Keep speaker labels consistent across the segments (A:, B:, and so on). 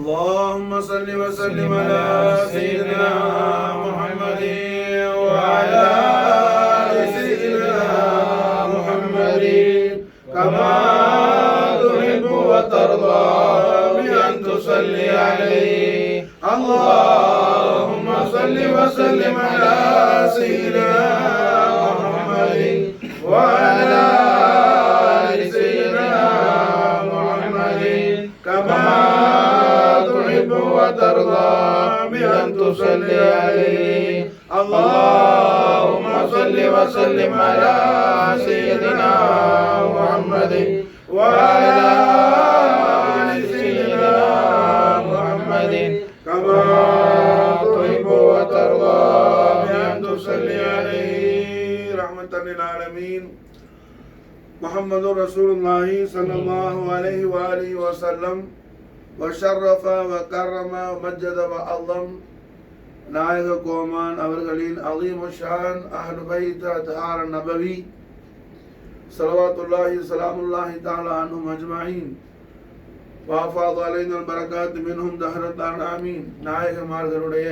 A: اللهم صل وسلم على سيدنا محمد وعلى آل سيدنا محمد كما تحب وترضى بأن تصلي عليه. اللهم صل وسلم على سيدنا محمد وعلى آل سيدنا محمد كما تحب وترضى بأن تصلي عليه. اللهم صل وسلم على سيدنا محمد وعلى آل سيدنا محمد كما تحب وترضى بأن تصلي عليه. رحمة للعالمين محمد رسول الله صلى الله عليه وآله وسلم وشرف وكرم ومجد وعظم நாயக கோமான் அவர்களின் அலீம் ஷான் அஹ்லு பைத் அத்ஹார் நபவி ஸலவாத்துல்லாஹி ஸலாமுல்லாஹி தஆலா அன்ஹும் அஜ்மஈன் வஃபாத் அலைனா பரகாத் மின்ஹும் தஹரத் ஆமீன். நாயகமார்களுடைய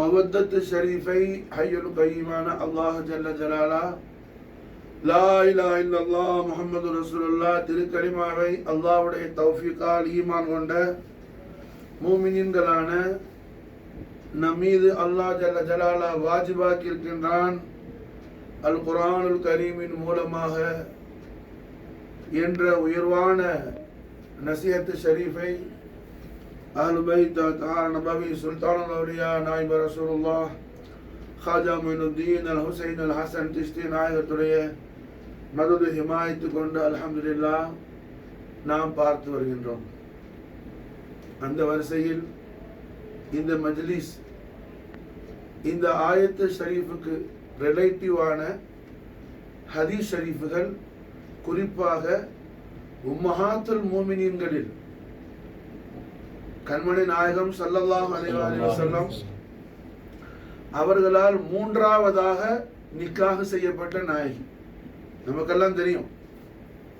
A: மவத்தத் ஷரீஃபை ஹய்யுல் கய்யிமான அல்லாஹ் ஜல்ல ஜலாலா லா இலாஹ இல்லல்லாஹ் முஹம்மது ரசூலுல்லாஹ் திருக்கலிமாவை அல்லாஹ்வுடைய தௌஃபீகால் ஈமான் கொண்ட மூமினீன்களான நம்மீது அல்லாஹ் ஜல்ல ஜலாலா வாஜிபாக்கி இருக்கின்றான். அல் குர்ஆனுல் கரீமின் மூலமாக என்ற உயர்வான நசிஹத் ஷரீஃபை அஹ்லு பைத் அத்ஹார் நபவி சுல்தானுல் அவுலியா நாயிப் ரசூலுல்லாஹ் ஹாஜா மொயினுத்தீன் அல் ஹுசைன் அல் ஹசன் சிஷ்தி நாயகத்துடைய மதது ஹிமாயத்து கொண்டு அல்ஹம்துலில்லாஹ் நாம் பார்த்து வருகின்றோம். அந்த வரிசையில் இந்த மஜ்லிஸ் இந்த ஆயத்து ஷரீஃபுக்கு ரிலேட்டிவான ஹதீஸ் ஷரீஃபுகள், குறிப்பாக உம்மஹாத்துல் மூமினீன்களில் கண்மணி நாயகம் ஸல்லல்லாஹு அலைஹி வஸல்லம் அவர்களால் மூன்றாவதாக நிக்காஹ் செய்யப்பட்ட நாயகி. நமக்கெல்லாம் தெரியும்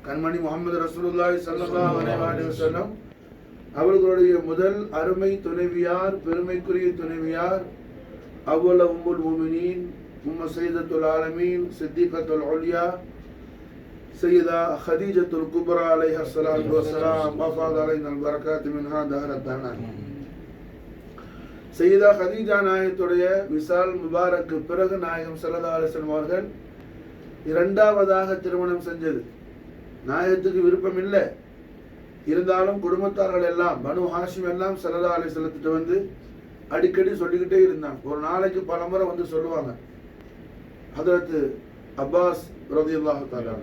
A: கண்மணி முஹம்மது ரசூலுல்லாஹி ஸல்லல்லாஹு அலைஹி வஸல்லம் அவர்களுடைய முதல் அருமை துணைவியார், பெருமைக்குரிய துணைவியார் அவ்வள உம்முல் முஃமினீன் உம்ம சையதத்துல் ஆலமீன் சித்திகத்துல் உலியா சையதா ஹதீஜத்துல் குப்ரா அலைஹா ஸலாத்து வஸ்ஸலாம் வஃபாத் அலைனா பரகாத் மின்ஹா தஹரத்தானா. சையதா ஹதீஜா நாயகத்துடைய விசால் முபாரக்கு பிறகு நாயகம் ஸல்லல்லாஹு அலைஹி வஸல்லம் அவர்கள் இரண்டாவதாக திருமணம் செஞ்சது. நாயகத்துக்கு விருப்பம் இல்லை, இருந்தாலும் குடும்பத்தார்கள் எல்லாம் பனு ஹாஷிம் எல்லாம் ஸல்லல்லாஹு அலைஹி வஸல்லத்திட்ட வந்து அடிக்கடி சொல்லிக்கிட்டே இருந்தாங்க. ஒரு நாளைக்கு பல முறை வந்து சொல்லுவாங்க. ஹதரத் அப்பாஸ் ரலியல்லாஹு தஆலா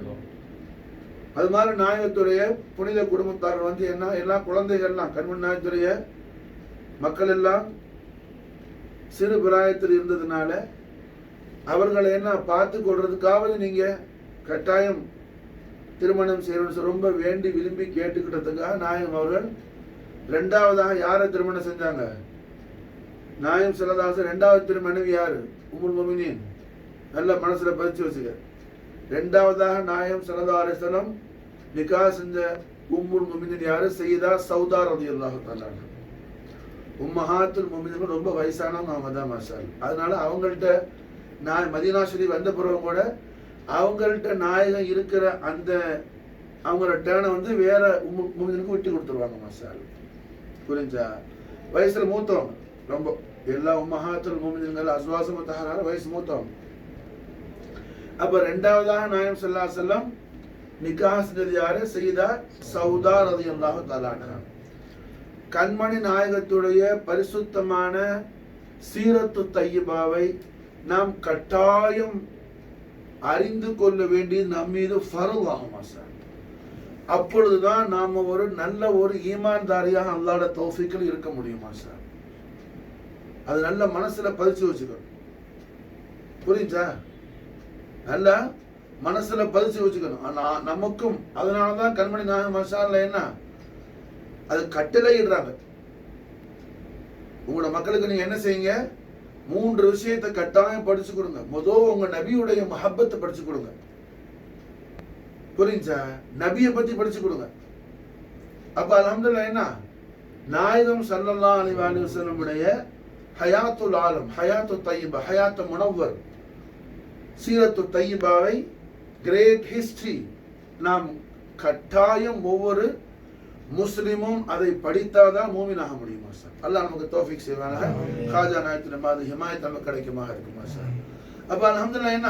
A: அது மாதிரி நாயகத்துடைய புனித குடும்பத்தார்கள் வந்து என்ன எல்லா குழந்தைகள்லாம் கண்மணி நாயகத்துடைய மக்கள் எல்லாம் சிறு பிராயத்தில் இருந்ததுனால அவர்களை என்ன பார்த்து கொள்றதுக்காவது நீங்க கட்டாயம் திருமணம் செய்யணும்னு ரொம்ப வேண்டி விரும்பி கேட்டுக்கிட்டதுக்காக நாயகம் அவர்கள் ரெண்டாவதாக யாரை திருமணம் செஞ்சாங்க? நாயகம் ஸல்லல்லாஹு அலைஹி வஸல்லம் ரெண்டாவது திருமணம் யாரு? உம்முல் முஃமினீன். நல்ல மனசுல பதிச்சு வச்சுக்க. ரெண்டாவதாக நாயகம் ஸல்லல்லாஹு அலைஹி வஸல்லம் நிக்காஹ் செஞ்ச உம்முல் முஃமினீன் யாரு? சையதா சௌதா ரலியல்லாஹு தஆலா. உம்மஹாத்துல் முஃமினீன் ரொம்ப வயசானவங்க அவங்க தான் மாஷா அல்லாஹ். அதனால அவங்கள்ட்ட நான் மதீனா ஷரீஃப் வந்த பிறகு கூட அவங்கள்ட்ட நாயகம் இருக்கிற அந்த அவங்களோட டேனை வந்து வேற முஃமினீனுக்கு விட்டு கொடுத்துருவாங்க மாஷா அல்லாஹ். புரிஞ்சா? வயசுல மூத்தவங்க ரொம்ப எல்லா உம்மஹாத்துல் முஃமினீன்கள் அஸ்வாஸு முத்தஹரார வயசு மூத்தவங்க. அப்ப ரெண்டாவதாக நாயகம் ஸல்லல்லாஹு அலைஹி வஸல்லம் நிக்காஹ் செஞ்சது யாரு? சையதா சௌதா ரலியல்லாஹு தஆலா அன்ஹா. கண்மணி நாயகத்துடைய பரிசுத்தமான சீரத்து தையிபாவை நாம் கட்டாயம் அறிந்து கொள்ள வேண்டியது நம் மீது ஃபர்ல் ஆகும். அப்பொழுதுதான் நாம ஒரு நல்ல ஒரு ஈமான்தாரியாக அல்லாஹ்வுடைய தௌஃபீக்கில் இருக்க முடியும். அது நல்ல மனசுல பதிச்சு வச்சுக்கணும். புரிஞ்சா? நல்ல மனசுல பதிச்சு வச்சுக்கணும். நமக்கும் அதனாலதான் கண்மணி நாயகம் மாஷா அல்லாஹ் என்ன அது கட்டளை இடுறாங்க. உங்களோட மக்களுக்கு நீங்க என்ன செய்யுங்க? 3 விஷயத்தை கட்டாயம் படிச்சு கொடுங்க. முதல் உங்க நபியுடைய மஹப்பத்தை படிச்சு கொடுங்க. புரிஞ்சா? நபியை பத்தி படிச்சு கொடுங்க. அப்ப அல்ஹம்துலில்லாஹ் என்ன நாயகம் ஸல்லல்லாஹு அலைஹி வஸல்லம் உடைய ஹயாத்துல் ஆலம், ஹயாத்து தய்யிபா, ஹயாத்து முனவ்வர், சீரத்து தய்யிபாவை, கிரேட் ஹிஸ்டரி நாம் கட்டாயம் ஒவ்வொரு முஸ்லிமும் அதை படித்தாதான் மூமினாக முடியுமா சார்? அல்லாஹ் நமக்கு தௌஃபீக் செய்வானாக. காஜா நாயத்தின் மாது ஹிமாயத் நமக்கு கிடைக்குமா இருக்குமா சார்? அப்ப அல்ஹம்துலில்லாஹ். என்ன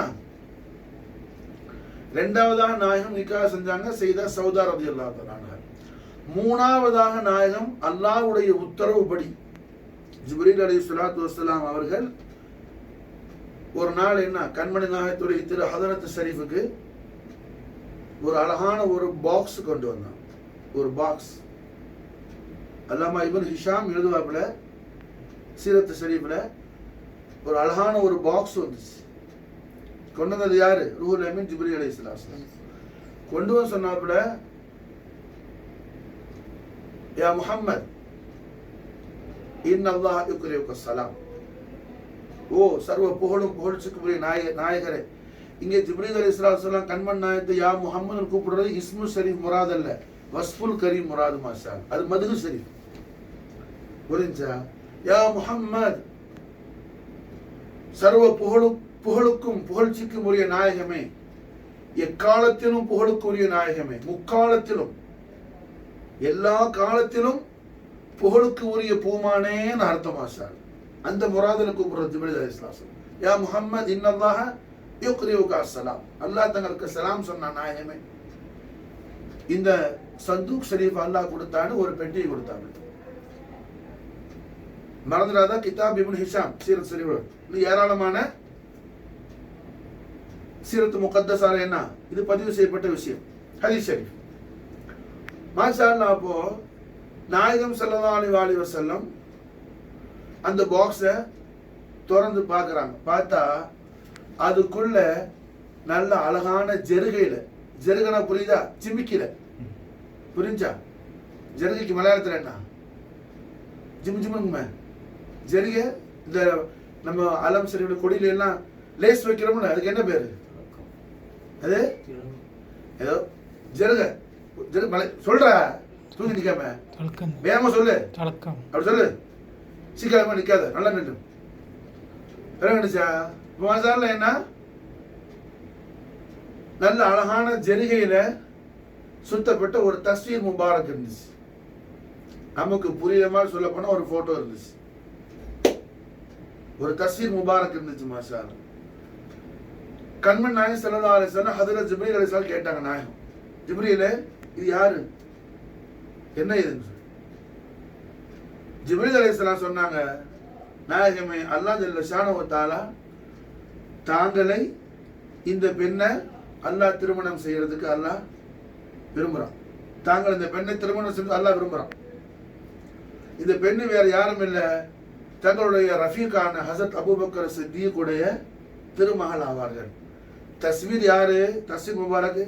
A: ரெண்டாவதாக நாயகம் நிக்காஹ் செஞ்சாங்க செய்தா சௌதா ரலியல்லாஹு தஆலா அன்ஹா. மூணாவதாக நாயகம் அல்லாஹ்வுடைய உத்தரவுப்படி ஜிப்ரீல் அலைஹிஸ்ஸலாத்து வஸ்ஸலாம் அவர்கள் ஒரு நாள் என்ன கண்மணி நாயகத்துடைய திரு ஹதரத் ஷரீஃபுக்கு ஒரு அழகான ஒரு பாக்ஸ் கொண்டு வந்தாங்க. ஒரு பாக்ஸ் அல்லாமா இப்னு ஹிஷாம் எழுதுவாப்புல சீரத்து ஷரீஃப்ல ஒரு அழகான ஒரு பாக்ஸ் வந்துச்சு. கொண்டு வந்தது யாரு? ரூஹுல் அமீன் ஜிப்ரீல் அலைஹிஸ்ஸலாம். கொண்டு வந்து சொன்னாப்புல, யா முஹம்மத் இன்னல்லாஹ் யுக்ரியுக ஸலாம். ஓ சர்வ புகழும் புகழ்ச்சிக்குரிய நாயகரே, இங்கே ஜிப்ரீல் அலைஹிஸ்ஸலாம் கண்மன் நாயகத்தை யா முஹம்மது கூப்பிடுறது இஸ்மு ஷரீஃப் முராத் அல்ல, வஸ்ஃபுல் கரீம் முராது மாஷா. அது மதுகு ஷரீஃப். புரிஞ்சா? யா முஹம்மத் சர்வ புகழுக்கும் புகழ்ச்சிக்கும் உரிய நாயகமே, எக்காலத்திலும் புகழுக்குரிய நாயகமே, முக்காலத்திலும் எல்லா காலத்திலும் புகழுக்கு உரிய பூமானேன்னு அர்த்தமாஷா. அந்த முராதுல கூப்பிடுறது ஜிப்ரீல் அலைஹிஸ்ஸலாம். யா முஹம்மத் இன்னல்லாஹ யுக்ரியுக ஸலாம். அல்லாஹ் தங்களுக்கு சலாம் சொன்ன நாயகமே. இந்த சந்தூக் ஷரீஃப் அல்லாஹ் கொடுத்தான்னு ஒரு பெட்டியை கொடுத்தாங்க. மறந்துடாத கிதாப் இப்னு ஹிஷாம் சீரத் ஷரீஃப். இது ஏராளமான சீரத்து முகத்தஸால என்ன இது பதிவு செய்யப்பட்ட விஷயம். ஹதீஸ் ஷரீஃப் மாஷா அல்லாஹ். அப்போ நாயகம் ஸல்லல்லாஹு அலைஹி வஸல்லம் அந்த பாக்ஸை திறந்து பார்க்குறாங்க. பார்த்தா அதுக்குள்ள நல்ல அழகான ஜெருகையில, ஜெருகனா புரியுதா? ஜிமிக்கில. புரிஞ்சா? ஜெருகைக்கு மலையாளத்தில் என்ன? ஜிம் ஜிம்முங்க ஜெருக. இந்த நம்ம அலம் சரி கொடியில எல்லாம் லேஸ் வைக்கிறோம்ல, அதுக்கு என்ன பேரு? அது ஏதோ ஜெருக. மலை சொல்ற தூக்கி நிக்காம வேகமா சொல்லு. அப்படி சொல்லு, சீக்கிரமா நிக்காத, நல்லா நின்று மசாலா. என்ன நல்ல அழகான ஜெரிகையில சுத்தப்பட்ட ஒரு தஸ்வீர் முபாரக் இருந்துச்சு. நமக்கு புரியுற மாதிரி சொல்ல போனா ஒரு போட்டோ இருந்துச்சு, ஒரு தஸ்வீர் முபாரக் இருந்துச்சு. மாஷா அல்லாஹ். கண்மன் நாயகம் ஸல்லல்லாஹு அலைஹி வஸல்லம் ஹஜ்ரத் ஜிப்ரீல் அலைஹிஸ்ஸலாம் கேட்டாங்க, நாயகம் ஜிப்ரீலே இது யாரு, என்ன இதுன்னு. ஜிப்ரீல் அலைஹிஸ்ஸலாம் சொன்னாங்க, நாயகமே அல்லாஹ் ஜல்ல ஷானஹு வ தஆலா தாங்களை இந்த பெண்ணை அல்லாஹ் திருமணம் செய்யறதுக்கு அல்லாஹ் விரும்புறான். தாங்கள் இந்த பெண்ணை திருமணம் செய்ய அல்லாஹ் விரும்புறான். இந்த பெண்ணு வேற யாரும் இல்லை, தங்களுடைய ரஃபீக்கான ஹஸரத் அபூபக்கர் சித்தீக் உடைய திருமகள் ஆவார்கள். தஸ்வீர் யாரு? தஸ்வீர் முபாரக்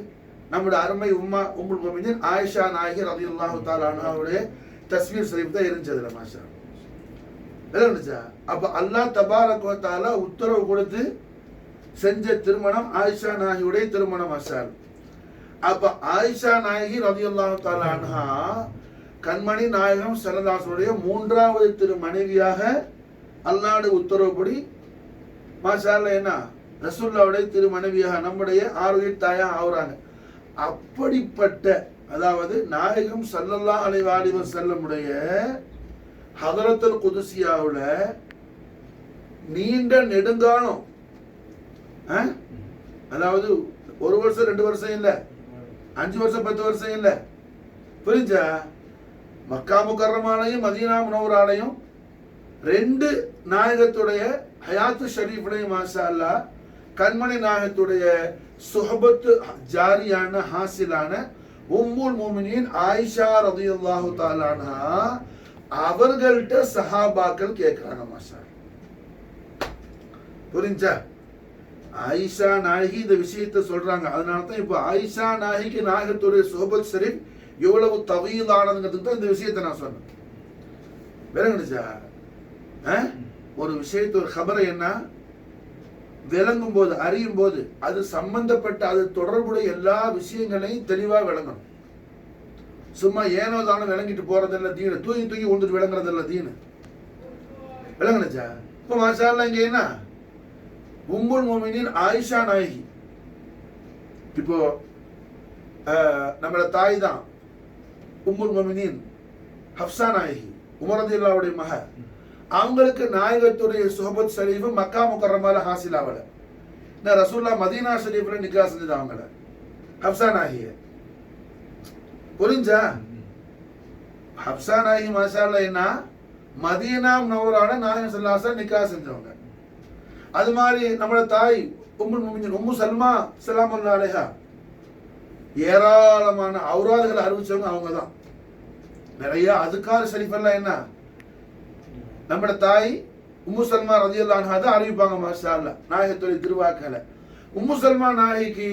A: நம்முடைய அருமை உம்முல் முஃமினீன் ஆயிஷா நாயகி ரலியல்லாஹு தஆலா அன்ஹாவுடைய தஸ்வீர் ஷரீஃப் தான் இருந்துச்சு. மாஷா இருந்துச்சா? அப்ப அல்லாஹ் தபாரக் வ தஆலா உத்தரவு கொடுத்து செஞ்ச திருமணம் ஆயிஷா நாயகியுடைய திருமணம். மாஷா. அப்ப ஆயிஷா நாயகி ரலியல்லாஹு தஆலா அன்ஹா கண்மணி நாயகம் ஸல்லல்லாஹு அலைஹி வஸல்லம் மூன்றாவது திரு மனைவியாக அல்லாஹ்வுடைய உத்தரவுப்படி மாஷா அல்லாஹ் என்ன ரசூலுல்லாஹ்வுடைய திரு மனைவியாக நம்முடைய ஆரோக்கிய தாயா ஆகுறாங்க. அப்படிப்பட்ட அதாவது நாயகம் ஸல்லல்லாஹு அலைஹி வஸல்லம் உடைய ஹதரத்துல் குதுசியாவுல நீண்ட நெடுங்காலம், அதாவது 1 வருஷம் 2 வருஷம் இல்ல, 5 வருஷம் 10 வருஷம் இல்ல, புரிஞ்சா? மக்கா முக்கர்ரமாலையும் மதீனா முனவராலையும் 2 நாயகத்துடைய ஹயாத்து ஷரீஃப்லையும் மாஷா அல்லாஹ் கண்மணி நாயகத்துடைய சுஹபத்து ஜாரியான ஹாசிலான உம்முல் முஃமினீன் ஆயிஷா ரலியல்லாஹு தஆலா அன்ஹா அவர்கள்ட்ட சஹாபாக்கள் கேட்கிறாங்க. மாஷா புரிஞ்சா? ஆயிஷா நாயகி இந்த விஷயத்தை சொல்றாங்க. அதனால தான் இப்போ ஆயிஷா நாயகிக்கு நாயகத்துடைய சுஹபத் ஷரீஃப் எவ்வளவு தவீலானதுங்கிறதுக்கு தான் இந்த விஷயத்தை நான் சொன்னேன். விளங்குச்சா? ஒரு விஷயத்தை ஒரு கபரை என்ன விளங்கும் போது அறியும் போது அது சம்பந்தப்பட்ட அது தொடர்புடைய எல்லா விஷயங்களையும் தெளிவா விளங்கணும். சும்மா ஏனோ தானோ விளங்கிட்டு போறதில்ல தீனு, தூங்கி தூங்கி விழுந்துட்டு விளங்குறதில்ல தீனு. விளங்குனுச்சா? இப்போ மாஷா அல்லாஹ் இங்க என்ன உம்முல் முஃமினீன் ஆயிஷா நாயகி. இப்போ நம்மளோட தாய் தான் உம்முல் முஃமினீன் ஹப்ஸா நாயகி, உமர் ரலியல்லாஹுடைய மக. அவங்களுக்கு நாயகத்துடைய சுஹபத் ஷரீஃப் மக்கா முக்கர்ரமால ஹாசில் ஆகல. நான் ரசூலுல்லாஹ் மதீனா ஷரீஃப்ல நிக்கா செஞ்சது அவங்கள, ஹப்ஸா நாயகிய. புரிஞ்சா? ஹப்ஸா நாயகி மாஷா அல்லாஹ் என்ன மதீனா முனவ்வரால நாயகம் ஸல்லல்லாஹு அலைஹி வஸல்லம் நிக்கா செஞ்சவங்க. அது மாதிரி நம்மளோட தாய் உம்முல் முஃமினீன் உம்மு சல்மா ஸல்லல்லாஹு அலைஹா ஏராளமான அவுராதுகளை அறிவிச்சவங்க அவங்க தான். நிறைய அதுக்கார் ஷரீஃபெல்லாம் என்ன நம்மளோட தாய் உம்மு சல்மா ரலியல்லாஹு அன்ஹா தான் அறிவிப்பாங்க மாஷா அல்லாஹ் நாயகத்துடைய திருவாக்களை. உம்மு சல்மா நாயகிக்கு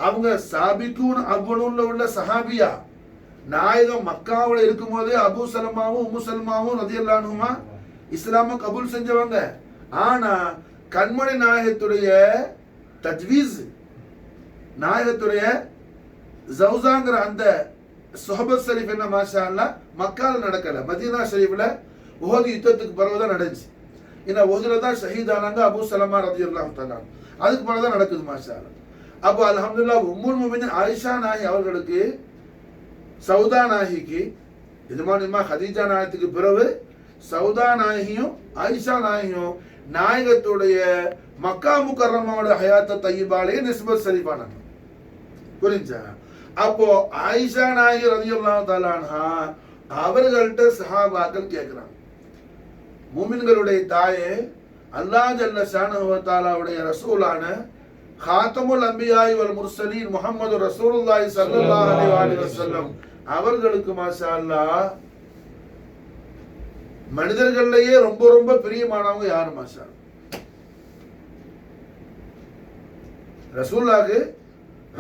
A: அவங்க சாபிகூன் அவ்வளவுல உள்ள சஹாபியா. நாயகம் மக்காவில் இருக்கும்போதே அபூ சலமாவும் உம்மு சல்மாவும் ரலியல்லாஹு அன்ஹுமா இஸ்லாம கபூல் செஞ்சவங்க. ஆனா கண்மணி நாயகத்துடைய தஜ்வீஸ், நாயகத்துடைய ஜவுசாங்கிற அந்த சுஹபத் ஷரீஃப் என்ன மாஷா அல்லாஹ் மக்கால நடக்கல, மதீனா ஷரீஃப்ல உஹது யுத்தத்துக்கு பிறகுதான் நடந்துச்சு. ஏன்னா உஹதுல தான் ஷஹீதானாங்க அபூ சலமா ரலியல்லாஹு தஆலா. அதுக்கு பிறகுதான் நடக்குது மாஷா அல்லாஹ். அப்போ அல்ஹம்துலில்லாஹ் உம்முல் முஃமினீன் ஆயிஷா நாயகி அவர்களுக்கு சௌதா நாயகிக்கு எஜமானிமா ஹதீஜா நாயகத்துக்கு பிறகு சௌதா நாயகியும் ஆயிஷா நாயகியும் நாயகத்துடைய மக்கா முக்கர்ரமாவோட ஹயாத்த தையிபாலேயே நிஸ்பத் ஷரீஃபானாங்க. புரிஞ்சா? அப்போ ஆயிஷா நாயகி ரலியல்லாஹு தஆலா அன்ஹா அவர்கள்ட்ட சஹாபாக்கள் கேட்கிறாங்க, மூமின்களுடைய தாயே அல்லாஹ் ஜல்ல ஷானஹு வ தஆலாவுடைய ரசூலான காத்தமுல் அம்பியாய் வல் முர்சலீன் முஹம்மது ரசூலுல்லாஹி ஸல்லல்லாஹு அலைஹி வஸல்லம் அவர்களுக்கு மாஷா அல்லாஹ் மனிதர்கள்லயே ரொம்ப ரொம்ப பிரியமானவங்க யாரு மாஷா? ரசூலுல்லாஹ்க்கு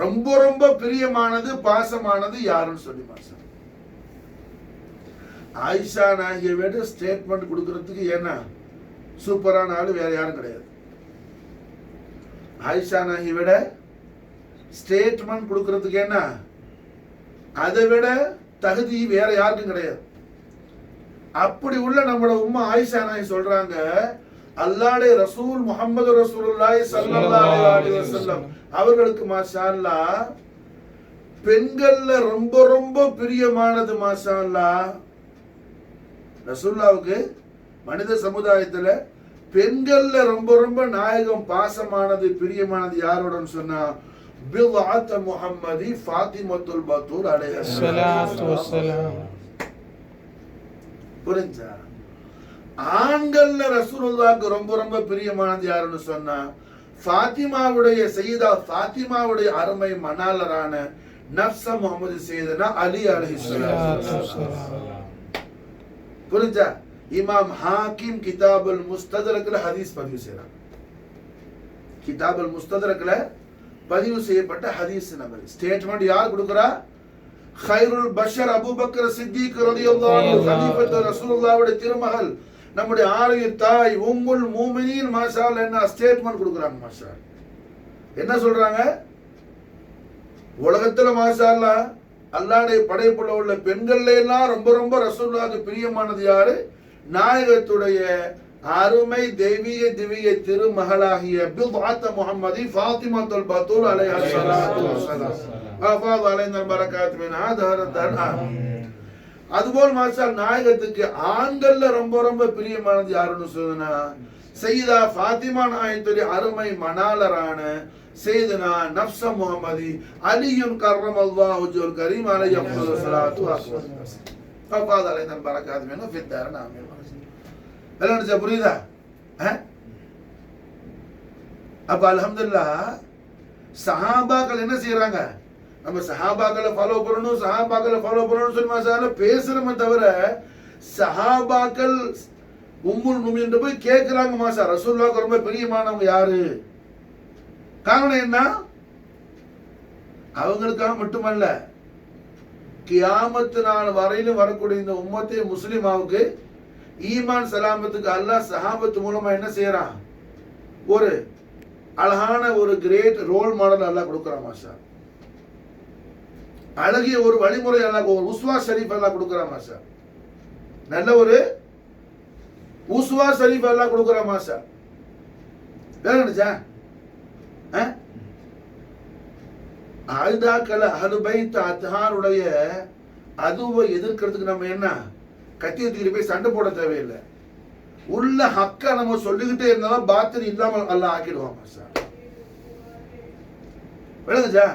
A: ரொம்ப ரொம்ப பிரியமானது பாசமானது யாருன்னு சொல்லி மாஷா ஆயிஷா நாயகியை விட ஸ்டேட்மெண்ட் கொடுக்கறதுக்கு ஏன்னா சூப்பரான ஆளு வேற யாரும் கிடையாது. ஆயிஷா நாயகியை விட ஸ்டேட்மெண்ட் கொடுக்கறதுக்கு என்ன அதை விட தகுதி வேற யாருக்கும் கிடையாது. அப்படி உள்ள நம்மளோட உம்மா ஆயிஷா நாயகி சொல்றாங்க, அல்லாஹ்வுடைய ரசூல் முஹம்மது ரசூலுல்லாஹி ஸல்லல்லாஹு அலைஹி வஸல்லம் அவர்களுக்கு மாஷா அல்லாஹ் பெண்கள்ல ரொம்ப ரொம்ப பிரியமானது மாஷா அல்லாஹ் ரசூலுல்லாஹ்வுக்கு மனித சமுதாயத்துல பெண்கள்ல ரொம்ப ரொம்ப நாயகம் பாசமானது பிரியமானது யாரோடன்னு சொன்னா பில்ஆத் முஹம்மதி ஃபாத்திமத்துல் பத்தூல் அலைஹிஸ்ஸலாத்து வஸ்ஸலாம். புரிஞ்சா? ஆண்கள்ல ரசூலுல்லாஹ்க்கு ரொம்ப ரொம்ப பிரியமானது யாருன்னு சொன்னா ஃபாத்திமாவுடைய சையதா ஃபாத்திமாவுடைய அருமை மணாளரான நஃப்ஸ முஹம்மது சையதனா அலி அலைஹிஸ்ஸலாத்து வஸ்ஸலாம். புரிஞ்சா? இமாம் ஹாக்கிம் கிதாபுல் முஸ்ததரக்ல ஹதீஸ் பதிவு செய்றாங்க. கிதாபுல் முஸ்ததரக்ல பதிவு செய்யப்பட்ட ஹதீஸ் நம்பர் ஸ்டேட்மெண்ட் யார் கொடுக்கறா? கைருல் பஷர் அபூபக்கர் சித்திக் ரலியல்லாஹு அன்ஹு கலீஃபத்து ரசூலுல்லாஹ்வுடைய திருமகள் நம்முடைய ஆரிய தாய் உம்முல் முஃமினீன் மாஷா அல்லாஹ் என்ன ஸ்டேட்மெண்ட் கொடுக்கறாங்க மாஷா. என்ன சொல்றாங்க? உலகத்துல மாஷா அல்லாஹ் அல்லாஹ்வுடைய படைப்புல உள்ள பெண்கள்ல எல்லாம் ரொம்ப ரொம்ப ரசூலுல்லாஹ்வுக்கு பிரியமானது யாரு? நாயகத்துடைய அருமை தெய்வீக திவ்ய திருமகளாகிய பில்ஆத் முஹம்மதி ஃபாத்திமத்துல் பத்தூல் அலைஹிஸ்ஸலாத்து வஸ்ஸலாம். அஃபாத் அலைனா பரக்காத் மின் ஹாதா. அதுபோல் மாஷா நாயகத்துக்கு ஆண்கள்ல ரொம்ப ரொம்ப பிரியமானது யாருன்னு சொன்னா சையதா ஃபாத்திமா நாயகத்துடைய அருமை மணாளரான சையதுனா நஃப்ஸ முஹம்மதி அலியுன் கர்ரமல்லாஹு வஜ்ஹுல் கரீம் அலைஹி அஃதலு ஸலாத்து வஸ்ஸலாம். அஃபாத் அலைனா பரக்காத் மின் ஃபித்தாரன் ஆமீன். எல்லாம் புரியுதா? அப்ப அல்ஹம்துலில்லாஹ் சஹாபாக்கள் என்ன செய்யறாங்க? நம்ம சஹாபாக்களை ஃபாலோ பண்ணணும் சொல்லி மாஷா பேசுறோமே தவிர சஹாபாக்கள் உம்முல் முஃமினீன் போய் கேட்கிறாங்க மாஷா ரசூலுல்லாஹ்க்கு ரொம்ப பிரியமானவங்க யாரு? காரணம் என்ன? அவங்களுக்காக மட்டுமல்ல, கியாமத்து நாள் வரையிலும் வரக்கூடிய இந்த உம்மத்தே முஸ்லிமாவுக்கு ஈமான் சலாமத்துக்கு அல்லாஹ் சஹாபத்து மூலமா என்ன செய்யறான்? ஒரு அழகான ஒரு கிரேட் ரோல் மாடல் அல்லாஹ் கொடுக்கறான் மாஷா. அழகிய ஒரு வழிமுறை எல்லாம், ஒரு உஸ்வா ஷரீஃப் எல்லாம் கொடுக்குறான் மாஷா. நல்ல ஒரு உஸ்வா ஷரீஃப் எல்லாம் கொடுக்குறான் மாஷா. வேணுச்சா ஆயுதாக்கள் அஹ்லுபைத் அத்ஹாருடைய அதுவை எதிர்க்கிறதுக்கு நம்ம என்ன கத்தி தூக்கி போய் சண்டை போட தேவையில்லை. உள்ள ஹக்க நம்ம சொல்லிக்கிட்டே இருந்தாலும் பாத்திரம் இல்லாமல் அல்லாஹ் ஆக்கிடுவான் மாஷா. விளங்குச்சா?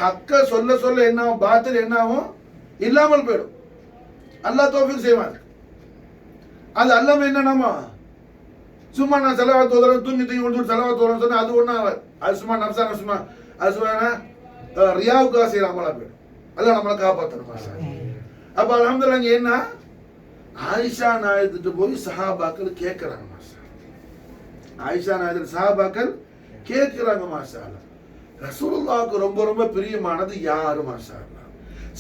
A: ஹக்க சொல்ல சொல்ல என்ன ஆகும், பாத்திரம் என்ன ஆகும், இல்லாமல் போயிடும். அல்லாஹ் தௌஃபீக் செய்வான். அது அல்லாம என்ன நம்ம சும்மா நான் செலவாத்து ஓதுறேன், தூங்கி தூங்கி கொண்டு செலவாத்து ஓதுறேன்னு சொன்னா அது ஒன்றும் அது சும்மா நம்சான சும்மா அது சும்மா ரியாவுக்காக செய்யற அமலா போயிடும். அல்லாஹ் நம்மளை காப்பாற்றணும் மாஷா. அப்ப அல்ஹம்துலில்லாஹ் இங்க என்ன ஆயிஷா நாயகத்துட்டு போய் சஹாபாக்கள் கேட்கிறாங்க மாஷா. ஆயிஷா நாயகத்து சஹாபாக்கள் கேட்கிறாங்க மாஷா. ரசூலுல்லாஹ்வுக்கு ரொம்ப ரொம்ப பிரியமானது யாரு மாஷா?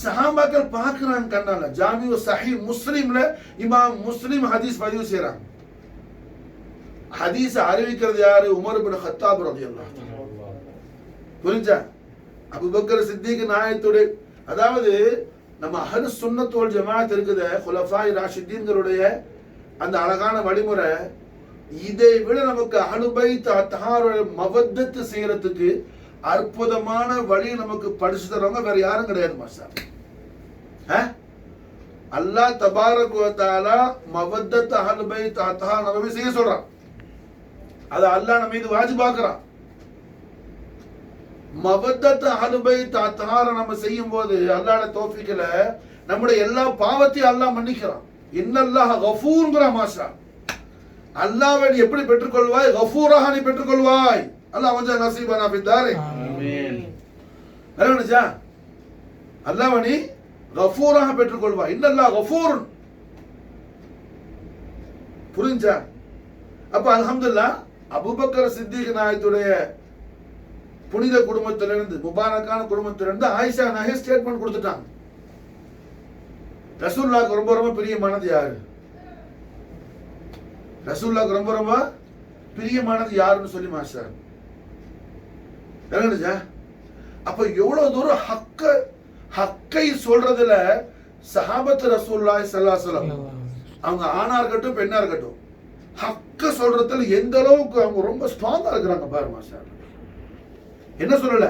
A: சஹாபாக்கள் பார்க்கறாங்க கண்ணால. ஜாமிஉ சஹீஹ் முஸ்லிம்ல இமாம் முஸ்லிம் ஹதீஸ் பதிவு செய்றாங்க. ஹதீஸ் அறிவிக்கிறது யாரு? உமர் இப்னு கத்தாப் ரலியல்லாஹு அன்ஹு. புரிஞ்சா? அபூபக்கர் சித்திக் நாயகத்துடைய, அதாவது நம்ம அஹ்லு சுன்னத் வல் ஜமாஅத் இருக்குது, குலஃபாய் ராஷிதீன்களுடைய அந்த அழகான வழிமுறை. இதை விட நமக்கு அஹ்லு பைத் அத்ஹாருடைய மவத்தத் செய்யறதுக்கு அற்புதமான வழி நமக்கு படிச்சு தரவங்க வேற யாரும் கிடையாது மாஷா. அல்லாஹ் தபாரக் வ தஆலா மவத்தத் அஹ்லு பைத் அத்ஹார் நபி செய்ய சொல்றான். அது அல்லாஹ் நம்ம மீது வாஜிபாக்குறான். மவத்தத் அஹ்லு பைத் அத்ஹார நம்ம செய்யும் போது அல்லாஹ்வுடைய தௌஃபீக்ல நம்முடைய எல்லா பாவத்தையும் அல்லாஹ் மன்னிக்கிறான். இன்னல்லாஹ் கஃபூர்ங்கற மாஷா. அல்லாஹ்வை நீ எப்படி பெற்றுக்கொள்வாய்? கஃபூராக நீ பெற்றுக்கொள்வாய். அல்லாஹ் வஜா நஸீபனா ஃபித்தாரி. ஆமீன். வேணுச்சா? அல்லாஹ்வை நீ கஃபூராக பெற்றுக்கொள்வாய். இன்னல்லாஹ் கஃபூர். புரிஞ்சா? அப்ப அல்ஹம்துலில்லாஹ் அபூபக்கர் சித்திக் நாயகத்துடைய புனித குடும்பத்திலிருந்து, முபாரக்கான குடும்பத்திலிருந்து ஆயிஷா நாயகி ஸ்டேட்மெண்ட் கொடுத்துட்டாங்க. ரசூலுல்லாஹ்க்கு ரொம்ப ரொம்ப பிரியமானது யாரு? ரசூலுல்லாஹ்க்கு ரொம்ப ரொம்ப பிரியமானது யாருன்னு சொல்லி மாஷா. என்னடா? அப்ப எவ்வளவு தூரம் ஹக்கை சொல்றதுல சஹாபத் ரசூலுல்லாஹி ஸல்லல்லாஹு அலைஹி வஸல்லம் அவங்க ஆணா இருக்கட்டும் பெண்ணா இருக்கட்டும் ஹக்க சொல்றதுல எந்த அளவுக்கு அவங்க ரொம்ப ஸ்ட்ராங்கா இருக்கிறாங்க பாரு மாஷா. என்ன சொல்லல,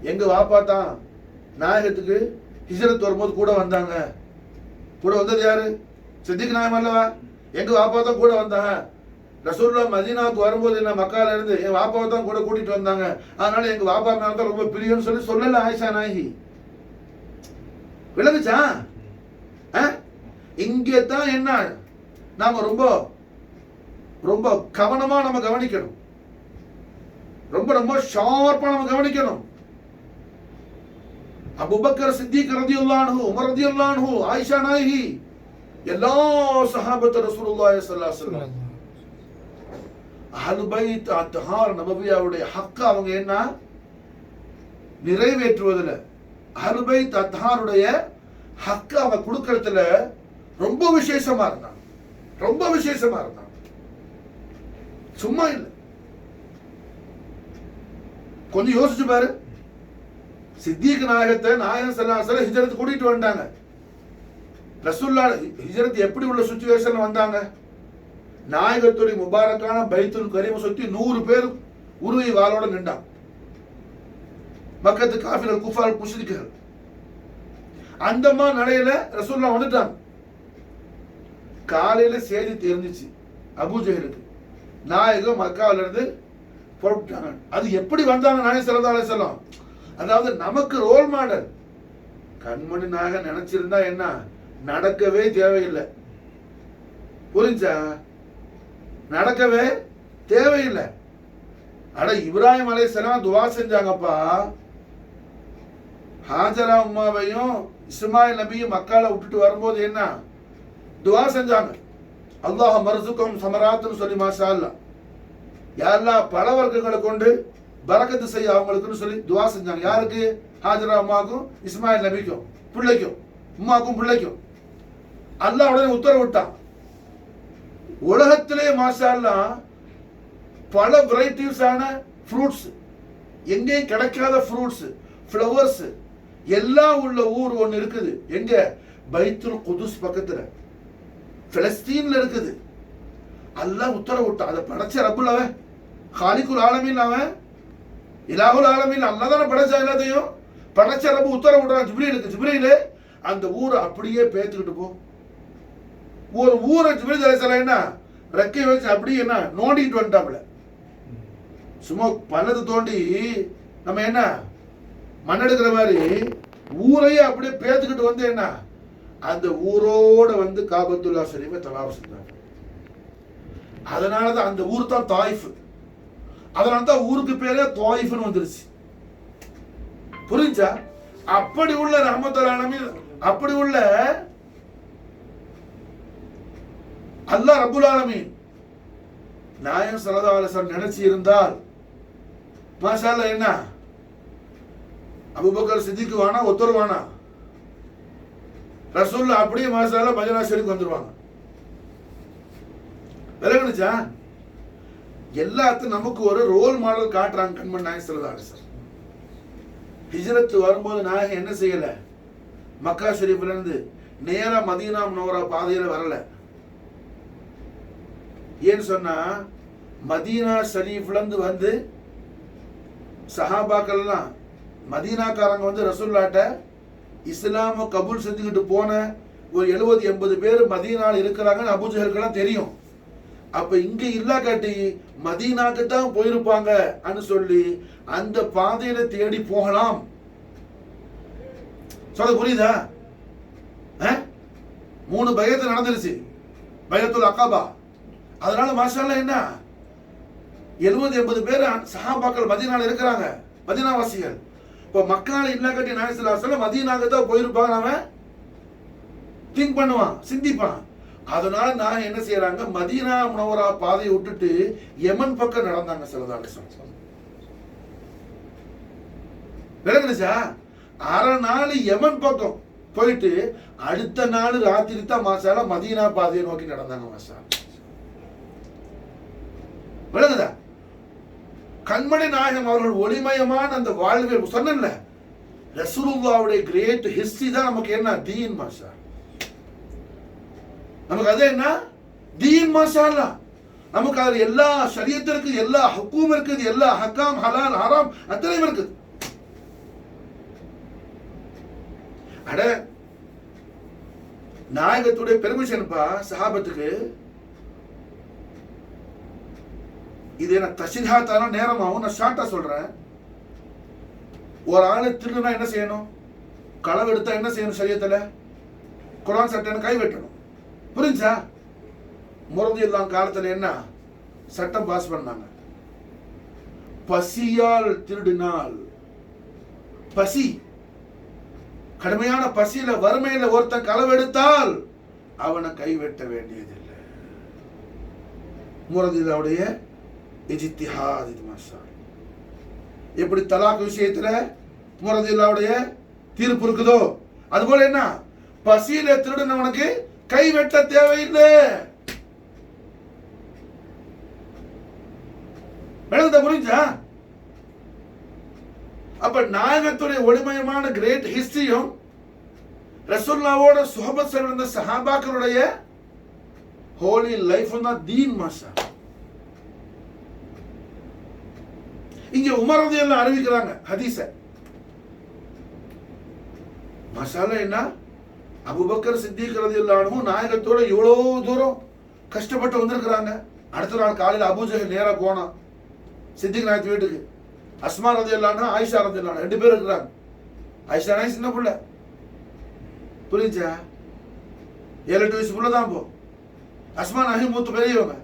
A: எங்க வாப்பா தான் நாயகத்துக்கு ஹிஜ்ரத் வரும்போது கூட வந்தாங்க. கூட வந்தது யாரு? சித்திக் நாயகம் அல்லவா? எங்க வாப்பா தான் கூட வந்தாங்க. ரசூலுல்லாஹ் மதீனாவுக்கு வரும்போது என்ன மக்கால இருந்து என் வாப்பாவை தான் கூட கூட்டிட்டு வந்தாங்க. அதனால எங்க வாப்பா மேல தான் ரொம்ப பிரியம்னு சொல்லல ஆயிஷா நாயகி. விளங்குச்சா? இங்கே தான் என்ன நாம ரொம்ப ரொம்ப கவனமா நம்ம கவனிக்கணும். ரொம்ப ரொம்ப ஷார்ப்பா நம்ம கவனிக்கணும். அபூபக்கர் சித்திக் ரலியல்லாஹு அன்ஹு, உமர் ரலியல்லாஹு அன்ஹு, ஆயிஷா நாயகி, எல்லா சஹாபத்து ரசூலுல்லாஹி ஸல்லல்லாஹு அலைஹி வஸல்லம் அஹ்லு பைத் அத்ஹார் நபவியாவுடைய ஹக்க அவங்க என்ன நிறைவேற்றுவதில், அஹ்லு பைத் அத்ஹாருடைய ஹக்க அவங்க கொடுக்கறதுல ரொம்ப விசேஷமா இருந்தாங்க. ரொம்ப விசேஷமா இருந்தாங்க. சும்மா இல்லை. கொஞ்சம் யோசிச்சு பாரு. சித்திக் நாயகத்தை நாயகம் ஸல்லல்லாஹு அலைஹி வஸல்லம் ஹிஜ்ரத் கூட்டிட்டு வந்தாங்க. ரசூலுல்லாஹ் ஹிஜ்ரத் எப்படி உள்ள சிச்சுவேஷன்ல வந்தாங்க? நாயகத்துடைய முபாரக்கான பைத்துல் கரீம் சுத்தி 100 பேர் உருவை வாளோட நின்றாங்க. மக்கத்து காஃபிர்கள் குஃபார் முஷ்ரிக்குகள் அந்தமா நடையில ரசூலுல்லாஹ் வந்துட்டாங்க. காலையில செய்தி தெரிஞ்சிச்சு அபூஜஹலுக்கு, நாயகம் மக்காவில இருந்து புறப்பட்டாங்க. அது எப்படி வந்தாங்க நாயகம் ஸல்லல்லாஹு அலைஹி வஸல்லம்? அதாவது நமக்கு ரோல் மாடல். கண்மணி நாயகம் நினைச்சிருந்தா என்ன நடக்கவே தேவையில்லை. புரிஞ்சா? நடக்கவே தேவையில்லை. அட இப்ராஹிம் அலைஹிஸ்ஸலாம் துவா செஞ்சாங்கப்பா. ஹாஜரா உம்மாவையும் இஸ்மாயில் நபியும் மக்கால விட்டுட்டு வரும்போது என்ன துவா செஞ்சாங்க? அல்லாஹ் மர்சுக்கும் சமராத்துன்னு சொல்லி மாஷா அல்லாஹ், யா அல்லாஹ் பல வர்க்கங்களை கொண்டு பரக்கத்து செய்ய அவங்களுக்குன்னு சொல்லி துவா செஞ்சாங்க. யாருக்கு? ஹாஜரா அம்மாவுக்கும் இஸ்மாயில் நபிக்கும் பிள்ளைக்கும், உம்மாக்கும் பிள்ளைக்கும். அல்லாஹ் உடனே உத்தரவிட்டான். உலகத்திலே மாஷா அல்லாஹ் பல வெரைட்டிஸான ஃப்ரூட்ஸ், எங்கேயும் கிடைக்காத ஃப்ரூட்ஸ், ஃப்ளவர்ஸ் எல்லாம் உள்ள ஊர் ஒண்ணு இருக்குது. எங்க? பைத்துல் குதுஸ் பக்கத்துல, பிலஸ்தீன்ல இருக்குது. அல்லாஹ் உத்தரவு விட்டான். அதை படைச்ச ரப்புல் அவன், காலிக்குல் ஆலமீன் அவன், இலாஹுல் ஆலமீன். அல்லாஹ் தானே படைச்சா எல்லாத்தையும். படைச்ச ரப்பு உத்தரவு விடுறான் ஜிப்ரீலுக்கு, ஜிப்ரீலு அந்த ஊரை அப்படியே பேத்துக்கிட்டு போ. ஒரு ஊரை ஜிப்ரீல் அலைஹிஸ்ஸலாம் என்ன ரெக்கை வச்சு அப்படியே என்ன நோண்டிட்டு வந்துட்டாப்ல. சும்மா பள்ளத்தை தோண்டி நம்ம என்ன மண்ணெடுக்கிற மாதிரி ஊரையே அப்படியே பேத்துக்கிட்டு வந்து என்ன அந்த ஊரோட வந்து காபத்துல்லா ஷரீஃபை தவாஃப் செஞ்சாங்க. அதனாலதான் அந்த ஊர் தான் தாயிஃப். அதனாலதான் ஊருக்கு பேரே தாயிஃப்னு வந்துருச்சு. புரிஞ்சா? அப்படி உள்ள ரஹ்மத்துல் ஆலமீன், அப்படி உள்ள அல்லாஹ் ரப்புல் ஆலமீன் நாயகம் ஸல்லல்லாஹு அலைஹி வஸல்லம் நினைச்சு இருந்தால் மாஷா அல்லாஹ் என்ன அபூபக்கர் சித்திக் வானா ஒருத்தர் வானா ரசூலுல்லாஹ் அப்படியே மாஷா அல்லாஹ் மதீனா ஷரீஃப் வந்துருவாங்க. விளங்குச்சா? எல்லாத்துக்கும் நமக்கு ஒரு ரோல் மாடல் காட்டுறாங்க கண்மணி நாயகம் ஸல்லல்லாஹு அலைஹி வஸல்லம். ஹிஜ்ரத் வரும்போது நாயகம் என்ன செய்யல? மக்கா ஷரீஃப்ல இருந்து நேரா மதீனா முனவ்வரா பாதையில வரல. ஏன்னு சொன்னா மதீனா ஷரீஃப்ல இருந்து வந்து சஹாபாக்கள் எல்லாம் மதீனாக்காரங்க வந்து ரசூலுல்லாஹ்ட்ட இஸ்லாம கபூல் செஞ்சுக்கிட்டு போன ஒரு 70-80 பேர் மதீனால இருக்கிறாங்கன்னு அபூஜஹலுக்கெல்லாம் தெரியும். அப்ப இங்க இல்லா காட்டி மதீனாக்கு தான் போயிருப்பாங்க அனு சொல்லி அந்த பாதையில தேடி போகலாம். சொல்ல புரியுதா? 3 பையத்து நடந்துருச்சு, பையத்துல் அகாபா. அதனால மாஷா அல்லாஹ் என்ன 70-80 பேர் சஹாபாக்கள் மதீனால இருக்கிறாங்க, மதீனாவாசிகள். இப்போ மக்கால இல்லா காட்டி நாயகம் ஸல்லல்லாஹு அலைஹி வஸல்லம் மதீனாக்கு தான் போயிருப்பாங்க அவன் திங்க் பண்ணுவான், சிந்திப்பான். அதனால நான் என்ன செய்யறாங்க, மதீனா முனவ்வரா பாதையை விட்டுட்டு யமன் பக்கம் நடந்தாங்க ஸல்லல்லாஹு அலைஹி வஸல்லம். விளங்குச்சா? அரை நாள் யமன் பக்கம் போயிட்டு அடுத்த நாள் ராத்திரி தான் மாஷா மதீனா பாதையை நோக்கி நடந்தாங்க. மாஷா விளங்குதா? கண்மணி நாயகம் அவர்கள் ஒளிமயமான அந்த வாழ்வில் சொன்னல ரசூலுல்லாஹ்வுடைய கிரேட் ஹிஸ்டரி தான் நமக்கு என்ன தீன். மாஷா நமக்கு அது என்ன தீன். மாஷா அல்லாஹ் நமக்கு அது எல்லா ஷரியத் இருக்குது, எல்லா ஹுக்கூம் இருக்குது, எல்லா ஹக்காம் ஹலால் ஹராம் அத்தனையும் இருக்குது. அட நாயகத்துடைய பெர்மிஷன் பா சஹாபத்துக்கு. இது என்ன தஸ்ரீஹாத்தான நேரமாகும், நான் ஷார்ட்டா சொல்றேன். ஒரு ஆளு திருடுனா என்ன செய்யணும்? களவு எடுத்தா என்ன செய்யணும்? ஷரியத்துல குர்ஆன் சட்டம் கை வெட்டணும். புரிஞ்சா? முரதியல்லாஹ் காலத்துல என்ன சட்டம் பாஸ் பண்ணாங்க? பசியால் திருடினால், பசி கடுமையான பசியில வறுமையில ஒருத்தன் களவெடுத்தால் அவனை கைவெட்ட வேண்டியதில்லை. முரதியல்லாஹ்வுடைய இஜ்திஹாத். இது மாஷா எப்படி தலாக் விஷயத்துல முரதியல்லாஹ்வுடைய தீர்ப்பு இருக்குதோ அதுபோல என்ன பசியில திருடுனவனுக்கு கைவெட்ட தேவையில்லை. புரிஞ்சா? அப்ப நாயகத்துடைய ஒளிமயமான கிரேட் ஹிஸ்டரியும் ரசூலுல்லாஹ்வோட சுஹபத் செய்த சஹாபாக்களுடைய ஹோலி லைஃப் தான் தீன். மாஷா இங்க உமர் ரலியல்லாஹு அறிவிக்கிறாங்க ஹதீஸ. மாஷா அல்லாஹ் என்ன அபூபக்கர் சித்திக் ரலியல்லாஹு அன்ஹு நாயகத்தோட இவ்வளவு தூரம் கஷ்டப்பட்டு வந்திருக்கிறாங்க. அடுத்த நாள் காலையில் அபூஜஹல் நேரா போனான் சித்திக் நாயகத்து வீட்டுக்கு. அஸ்மா ரலியல்லாஹு அன்ஹா, ஆயிஷா ரலியல்லாஹு அன்ஹா 2 பேர் இருக்கிறாங்க. ஆயிஷா நாய் சின்ன புள்ள, புரிஞ்சா? 7-8 வயசு புள்ள தான். போ அஸ்மா நாயகி மூத்த பெரியவங்க.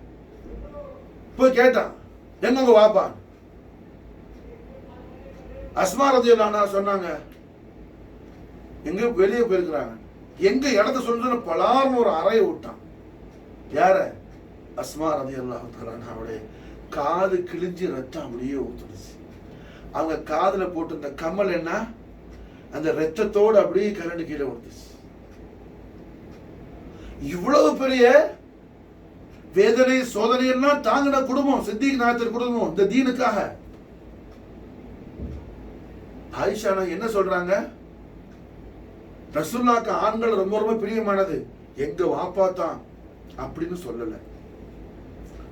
A: போய் கேட்டான் எங்க உங்க வாப்பா? அஸ்மா ரலியல்லாஹு அன்ஹா சொன்னாங்க எங்க வெளியே போயிருக்கிறாங்க. எங்க இடத்த சொன்ன பலார்னு ஒரு அறையை விட்டான். யார? அஸ்மா ரலியல்லாஹு தஆலா அன்ஹாவுடைய காது கிழிஞ்சு ரத்தம் அப்படியே ஊத்துடுச்சு. அவங்க காதுல போட்டு இந்த கம்மல் என்ன அந்த ரத்தத்தோடு அப்படியே கரண்டு கீழே வந்துச்சு. இவ்வளவு பெரிய வேதனை சோதனை எல்லாம் தாங்கின குடும்பம் சித்திக் நாயகத்தின் குடும்பம் இந்த தீனுக்காக. ஆயிஷா என்ன சொல்றாங்க? ரசூலுல்லாஹ்க்கு ஆண்கள் ரொம்ப ரொம்ப பிரியமானது எங்க வாப்பா தான் அப்படின்னு சொல்லல,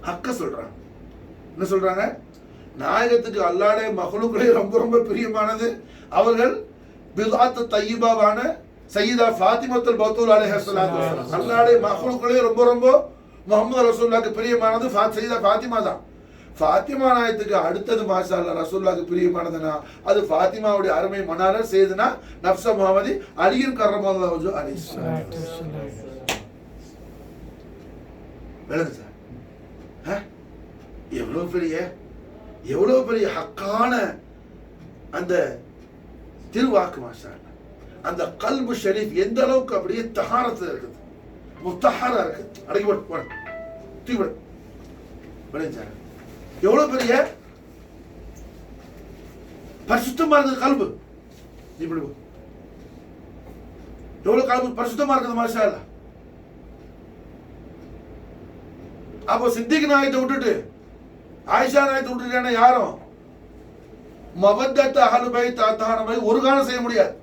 A: ஹக்க சொல்றாங்க. என்ன சொல்றாங்க? நாயகத்துக்கு அல்லாஹ்வுடைய மகளுக்களே ரொம்ப ரொம்ப பிரியமானது அவர்கள் பிதாத் தய்யிபாவான சையதா ஃபாத்திமத்துல் பத்தூல் அலைஹிஸ்ஸலாத்து வஸலாம். அல்லாஹ்வுடைய மகளுக்களே ரொம்ப ரொம்ப முஹம்மது ரசூலுல்லாஹ்க்கு பிரியமானது சையதா ஃபாத்திமா தான். ஃபாத்திமா நாயத்துக்கு அடுத்தது மாஷா அல்லாஹ் ரசூலுல்லாஹ்க்கு பிரியமானதுனா அது ஃபாத்திமாவுடைய அருமை மனாரர் சையதுனா நஃப்ஸ முஹம்மதி அலியின் கர்ரமல்லாஹு வஜ்ஹு அலைஹிஸ்ஸலாத்து வஸலாம். விளங்குது சார்? எவ்வளவு பெரிய ஹக்கான அந்த திருவாக்கு மாஷா அல்லாஹ். அந்த கல்பு ஷரீஃப் எந்த அளவுக்கு அப்படியே தஹாரத்துல இருக்குது, முத்தஹரா இருக்கு. அடக்கி போடு தீவிர விளைஞ்சாரு. எவ்வளவு பெரிய பரிசுத்தமா இருக்குது கல்பு. இப்படி எவ்வளவு கல்பு பரிசுத்தமா இருக்குது மாஷா அல்லாஹ். அப்போ சித்திக் நாயத்தை விட்டுட்டு ஆயிஷா நாயத்தை விட்டுட்டு யாரும் மவத்தத் அஹ்லுல் பைத் அத்ஹார் மாதிரி ஒரு காலம் செய்ய முடியாது.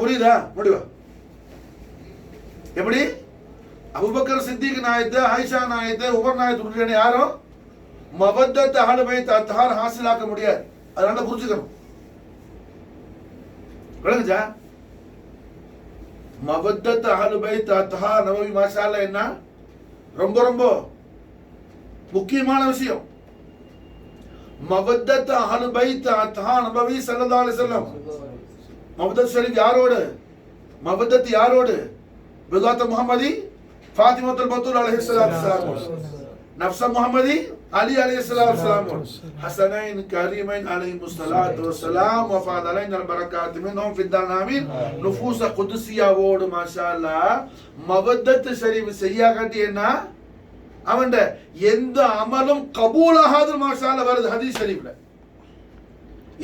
A: புரியுதா? முடிவா எப்படி அபூபக்கர் சித்திக் நாயத்தை ஆயிஷா நாயத்தை உமர் நாயத்தை விட்டுட்டு யாரும் மவத்தத் அஹ்லுல் பைத் அத்ஹார் ஹாசிலாக்க முடியாது. அதனால புரிஞ்சுக்கணும். விளங்குச்சா? மவத்தத் அஹ்லுல் பைத் அத்ஹார் நபவி மாஷா அல்லாஹ் என்ன ரொம்ப ரொம்ப முக்கியமான விஷயம். மவத்தத் அஹ்லுல் பைத் அத்ஹார் நபவி ஸல்லல்லாஹு அலைஹி வஸல்லம். மவத்தத் ஷரீஃப் யாரோடு? மவத்தத் யாரோடு? பிதாத் முஹம்மதி ஃபாத்திமத்துல் பத்தூல் அலைஹிஸ்ஸலாத்து வஸலாம். நஃப்ஸ முஹம்மதி அலி அலைஹிஸ்ஸலாத்து வஸலாம். ஹஸனைன் கரீமைன் அலைஹிஸ்ஸலாத்து வஸலாம் வஃபாதலைன் அல்-பரக்காத் மின்ஹும் ஃபித்தானாமின் நுஃபூஸ குதுஸியாவோடு மாஷா அல்லாஹ் மவத்தத் ஷரீஃப் செய்யா காட்டியேன்னா அவன் எந்த அமலும் கபூலாகாது மாஷா அல்லாஹ் வருது ஹதீஸ் ஷரீஃப்ல.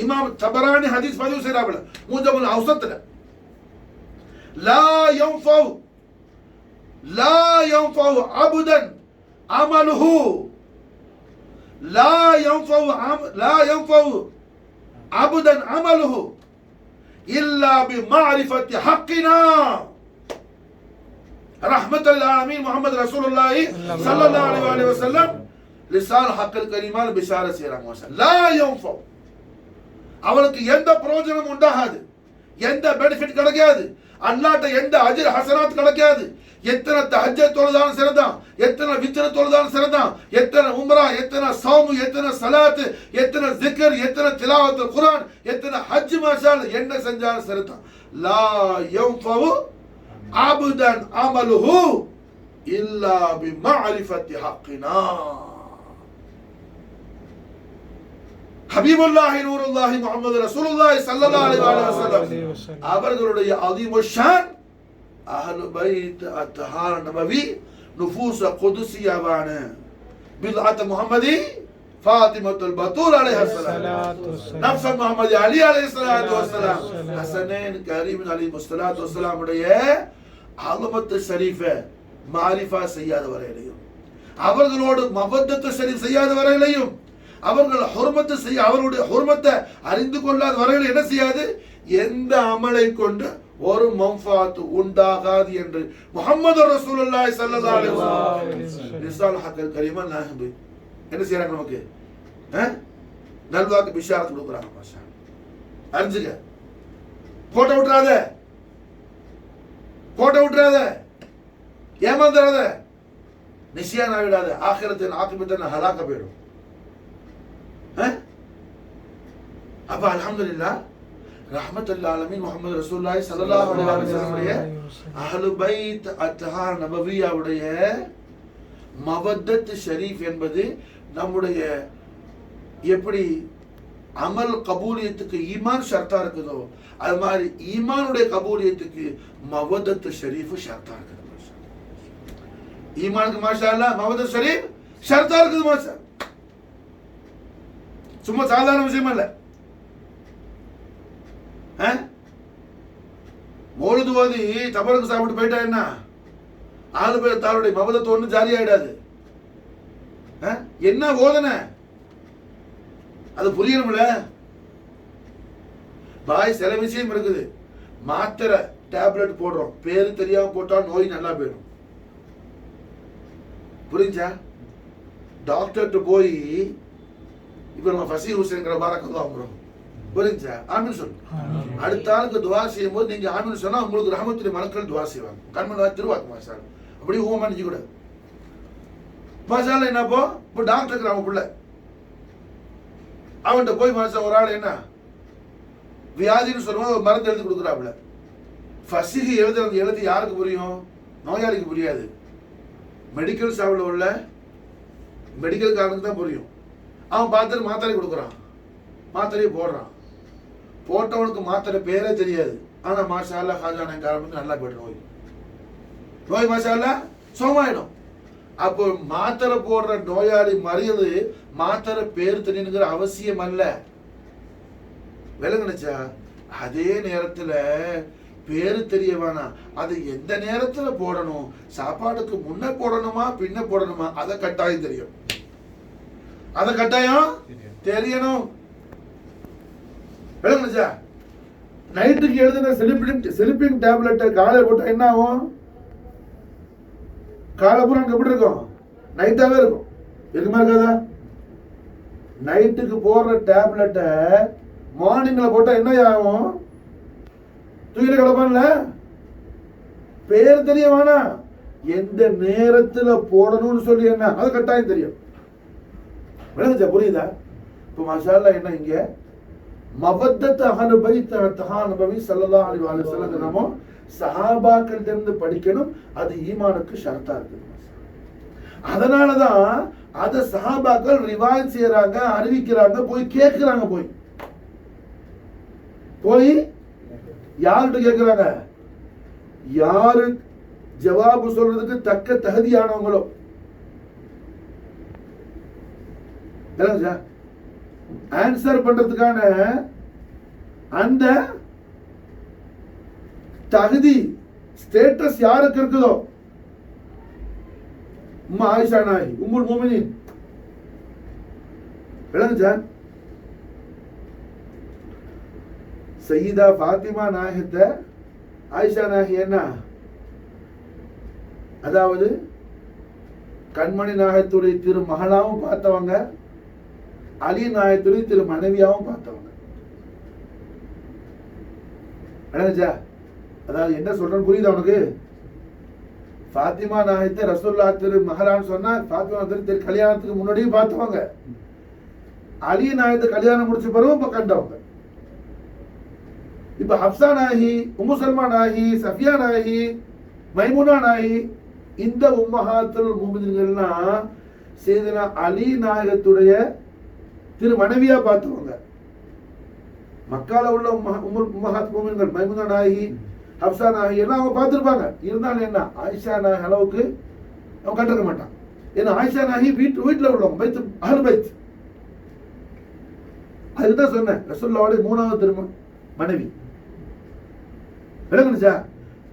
A: இமாம் தபரானி ஹதீஸ் பதிவு செய்றாப்ல முஜமுல் அவ்ஸத்ல லா யன்ஃபவு அபுதன் அமலுஹு லா யன்ஃபவு அபுதன் அமலுஹு இல்லா பிமஅரிஃபத்தி ஹக்கினா ரஹ்மத்துல் ஆலமீன் முஹம்மது ரசூலுல்லாஹி ஸல்லல்லாஹு அலைஹி வஸல்லம் லிசான் ஹக்கல் கரீமால் பிஷார செய்றாங்க மாஷா. லா யன்ஃபவு அவளுக்கு எந்த பிரயோஜனம் உண்டாகாது, எந்த பெனிஃபிட் கிடைக்காது, அல்லாஹ்ட்ட எந்த அஜ்ர் ஹஸனாத் கிடைக்காது. எத்தனை தஹஜ்ஜத் தொழுதாலும் சரிதான், எத்தனை வித்ர் தொழுதாலும் சரிதான், எத்தனை உம்ரா, எத்தனை ஸௌம், எத்தனை ஸலாத், எத்தனை ஸிக்ர், எத்தனை திலாவத்துல் குர்ஆன், எத்தனை ஹஜ் மாஷா அல்லாஹ் என்ன செஞ்சாலும் சரிதான். லா யன்ஃபவு அபுதன் அமலுஹு இல்லா பிமஅரிஃபத்தி ஹக்கினா. ஹபீபுல்லாஹி நூருல்லாஹி முஹம்மது ரசூலுல்லாஹி ஸல்லல்லாஹு அலைஹி வஸல்லம் அவர்களுடைய அதீமுஷான் அஹ்லுல் பைத் அத்ஹார் நபவி நுஃபூஸ குதுஸியாவான பித்அத் முஹம்மதி ஃபாத்திமத்துல் பத்தூல் அலைஹிஸ்ஸலாத்து வஸலாம். நஃப்ஸ முஹம்மதி அலி அலைஹிஸ்ஸலாத்து வஸலாம். ஹஸனைன் கரீமின் அலைஹிஸ்ஸலாத்து வஸலாம் உடைய ஆலமத்து ஷரீஃப மாரிஃபா செய்யாத வரையிலையும், அவர்களோடு மவத்தத்து ஷரீஃப் செய்யாத வரையிலையும், அவர்கள் ஹுர்மத்து செய்ய அவர்களுடைய ஹுர்மத்தை அறிந்து கொள்ளாத வரையில் என்ன செய்யாது, எந்த அமலை கொண்டு ஒரு மன்ஃபாத் உண்டாகாது என்று முஹம்மது ரசூலுல்லாஹி ஸல்லல்லாஹு அலைஹி வஸல்லம் ரிசால் ஹக்கல் கரீமா நாஹபி என்ன செய்றாங்க, நமக்கு நல்வாக்கு பிஷாரத் கொடுக்குறாங்க மாஷா. அறிஞ்சுக்க, கோட்டை விட்டுறாத, ஏமாந்துறாத, நிசியான் ஆகிடாத, ஆகிரத்தின் ஆக்கிபத்தின் ஹலாக்க போயிடும். அப்ப அல்ஹம்துலில்லாஹ் ரஹ்மத்துல் ஆலமீன் முஹம்மது ரசூலுல்லாஹி ஸல்லல்லாஹு அலைஹி வஸல்லம் அஹ்லுல் பைத் அத்ஹார் நபவியாவுடைய மவத்தத் ஷரீஃப் என்பது நம்முடைய எப்படி அமல் கபூலியத்துக்கு ஈமான் ஷர்த்தா இருக்குதோ அது மாதிரி ஈமானுடைய கபூலியத்துக்கு மவத்தத் ஷரீஃப் ஷர்த்தா இருக்குது. ஈமானுக்கு மாஷா அல்லாஹ் மவத்தத் ஷரீஃப் ஷர்த்தா இருக்குது மாஷா. சும்மா சாதாரண விஷயம் இல்ல. மௌலிது ஓதி தபருக்கு சாப்பிட்டு போயிட்டா என்ன ஆளு பேர் தாருடைய மவதத்து ஒண்ணு ஜாரி ஆயிடாது. என்ன ஓதனை அது புரியணும்ல. பாய் சில விஷயம் இருக்குது, மாத்திரை டேப்லெட் போடுறோம், பேரு தெரியாம போட்டா நோய் நல்லா போயிடும். புரிஞ்சா? டாக்டர்கிட்ட போய் இப்ப நம்ம ஃபசீ ஹுசைன்ங்கிற பாரக்கல்லா வாங்குறோம், புரிஞ்சா? ஆமீன் சொல்லு. அடுத்த ஆளுக்கு துவா செய்யும் போது நீங்க ஆமீன் சொன்னா உங்களுக்கு ரஹமத்துடைய மலக்கள் துவா செய்வாங்க. கண்மணி திருவாக்கு மாசால் அப்படி ஊமா நினைக்க கூடாது. மாசால என்னப்போ இப்போ டாக்டருக்கு அவன் பிள்ளை அவன்கிட்ட போய் மாசா ஒரு ஆள் என்ன வியாதின்னு சொல்லுவோம், மருந்து எழுதி கொடுக்குறாப்புல. ஃபசிஹி எழுதி யாருக்கு புரியும்? நோயாளிக்கு புரியாது. மெடிக்கல் ஷாப்ல உள்ள மெடிக்கல் காரனுக்கு தான் புரியும். அவன் பார்த்துட்டு மாத்திரை கொடுக்குறான், மாத்திரையை போடுறான். போட்டவனுக்கு மாத்திரை பேரே தெரியாது. ஆனா மாஷா அல்லா ஹாஜான காரணத்துக்கு நல்லா போயிடும் நோய். நோய் மாஷா அல்லா சோமாயிடும். அப்போ மாத்திரை போடுற நோயாளி மறியது மாத்திரை பேர் தெரியுங்கிற அவசியம் அல்ல. விளங்குனுச்சா? அதே நேரத்துல பேரு தெரிய வேணாம், அது எந்த நேரத்துல போடணும், சாப்பாடுக்கு முன்ன போடணுமா பின்ன போடணுமா, அதை கட்டாயம் தெரியும். அதை கட்டாயம் தெரியணும். விளங்குனுச்சா? நைட்டுக்கு எழுதுன ஸ்லிப்பிங் டேப்லெட்டை காலை போட்டா என்ன ஆகும்? காலை பூரா எப்படி இருக்கும்? நைட்டாவே இருக்கும். இருக்குமா இருக்காதா? நைட்டுக்கு போடுற டேப்லெட்டை மார்னிங்ல போட்டா என்ன ஆகும்? தூக்கிட்டு கிளப்பான்ல. பேர் தெரிய வேணாம், எந்த நேரத்துல போடணும்னு சொல்லி என்ன அது கட்டாயம் தெரியும். விளங்குச்சா? புரியுதா? இப்ப மாஷாஅல்லா என்ன இங்க மவத்தத் அஹ்லு பைத் தஹா நபவி ஸல்லல்லாஹு அலைஹி வஸல்லம் நாம சஹாபாக்கள் இருந்து படிக்கணும். அது ஈமானுக்கு ஷர்த்தா இருக்கு. அதனாலதான் அத சஹாபாக்கள் ரிவாயத் செய்யறாங்க, அறிவிக்கிறாங்க, போய் கேட்கிறாங்க. போய் யார்கிட்ட கேட்கிறாங்க? யாரு ஜவாபு சொல்றதுக்கு தக்க தகுதியானவங்களோ. ஆன்சர் பண்றதுக்கான அந்த தகுதி ஸ்டேட்டஸ் யாருக்கு இருக்குதோ, உம்மா ஆயிஷா நாயி உம்முல் முஃமினீன், விளங்குச்சா? சையீதா ஃபாத்திமா நாயகத்தை ஆயிஷா நாயகி என்ன, அதாவது கண்மணி நாயகத்துடைய திரு மகளாவும் பார்த்தவங்க, அலி நாயகத்துடைய திரு மனைவியாவும் பார்த்தவங்க. விளங்குச்சா? அதாவது என்ன சொல்றேன்னு புரியுதா உனக்கு? ஃபாத்திமா நாயகத்தை ரசூலுல்லாஹ் திரு மகளான்னு சொன்னா ஃபாத்திமா திரு கல்யாணத்துக்கு முன்னாடியும் பார்த்தவங்க, அலி நாயகத்தை கல்யாணம் முடிச்ச பிறகு இப்ப கண்டவங்க. இப்ப ஹப்சா நாயகி, உம்மு சல்மா நாயகி, சஃபியா நாயகி, மைமுனா நாயகி, இந்த உம்மஹாத்துல் முஃமினீன்கள்னா சையதுனா அலி நாயகத்துடைய திரு மனைவியா பார்த்தவங்க. மக்கால உள்ள உம்மஹாத் முஃமினீன்கள் மைமுனா நாயகி, ஹப்சா நாயகி எல்லாம் அவங்க பார்த்துருப்பாங்க. இருந்தாலும் என்ன ஆயிஷா நாயகி அளவுக்கு அவன் கண்டிருக்க மாட்டான். ஏன்னா ஆயிஷா நாயகி வீட்டுல உள்ளவங்க, பைத் அஹ்லு பைத். அதுதான் சொன்னேன், ரசூலுல்லாஹ்வுடைய மூணாவது திரு மனைவி. விளங்குச்சா?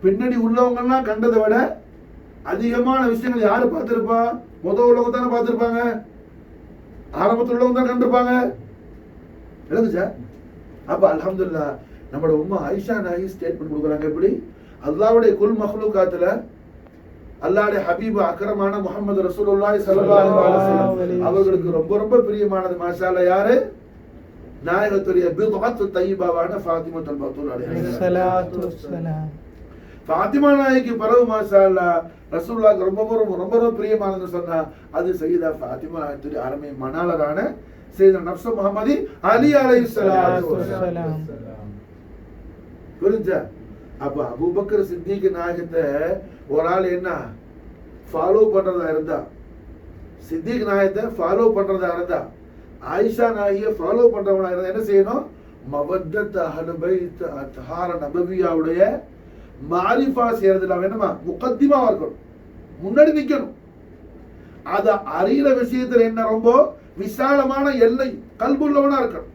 A: பின்னாடி உள்ளவங்கலாம் கண்டதை விட அதிகமான விஷயங்கள் யாரு பார்த்திருப்பா? முதல் உள்ளவங்க தானே பார்த்திருப்பாங்க, ஆரம்பத்தில் உள்ளவங்க தான் கண்டிருப்பாங்க. விளங்குச்சா? அப்ப அல்ஹம்துலில்லாஹ் நம்மளோட உம்மா ஆயிஷா நாயகி ஸ்டேட்மெண்ட் கொடுக்குறாங்க. எப்படி? அல்லாஹ்வுடைய குல் மக்லூகாத்துல அல்லாஹ்வுடைய ஹபீப் அக்ரமான முஹம்மது ரசூலுல்லாஹி ஸல்லல்லாஹு அலைஹி வஸல்லம் அவர்களுக்கு ரொம்ப ரொம்ப பிரியமானது மாஷா அல்லாஹ் யாரு? நாயகத்துடைய பித்அத்து தய்யிபாவான ஃபாத்திமத்துல் பத்தூல் அலைஹிஸ்ஸலாத்து வஸ்ஸலாம். ஃபாத்திமா நாயகிக்கு பிறகு மாஷா அல்லாஹ் ரசூலுல்லாஹ்க்கு ரொம்ப ரொம்ப ரொம்ப பிரியமானது சொன்னா அது சையதா ஃபாத்திமா நாயகத்துடைய அருமை மணாளரான சையதுனா நஃப்ஸ் முஹம்மதி அலி அலைஹிஸ்ஸலாத்து வஸ்ஸலாம். புரிஞ்சா? அப்ப அபூபக்கர் சித்திக் நாயகத்தை ஒரு ஆள் என்ன ஃபாலோ பண்றதா இருந்தா, சித்திக் நாயகத்தை ஃபாலோ பண்றதா இருந்தா, ஆயிஷா நாயகியை ஃபாலோ பண்றவனா இருந்தா என்ன செய்யணும்? மவத்தத் அஹ்லு பைத் தஹார நபவியாவுடைய மாரிஃபா செய்யறதுல வேணுமா முகத்திமாவா இருக்கணும், முன்னாடி நிக்கணும். அத அறிகிற விஷயத்துல என்ன ரொம்ப விசாலமான எல்லை கல்புள்ளவனா இருக்கணும்.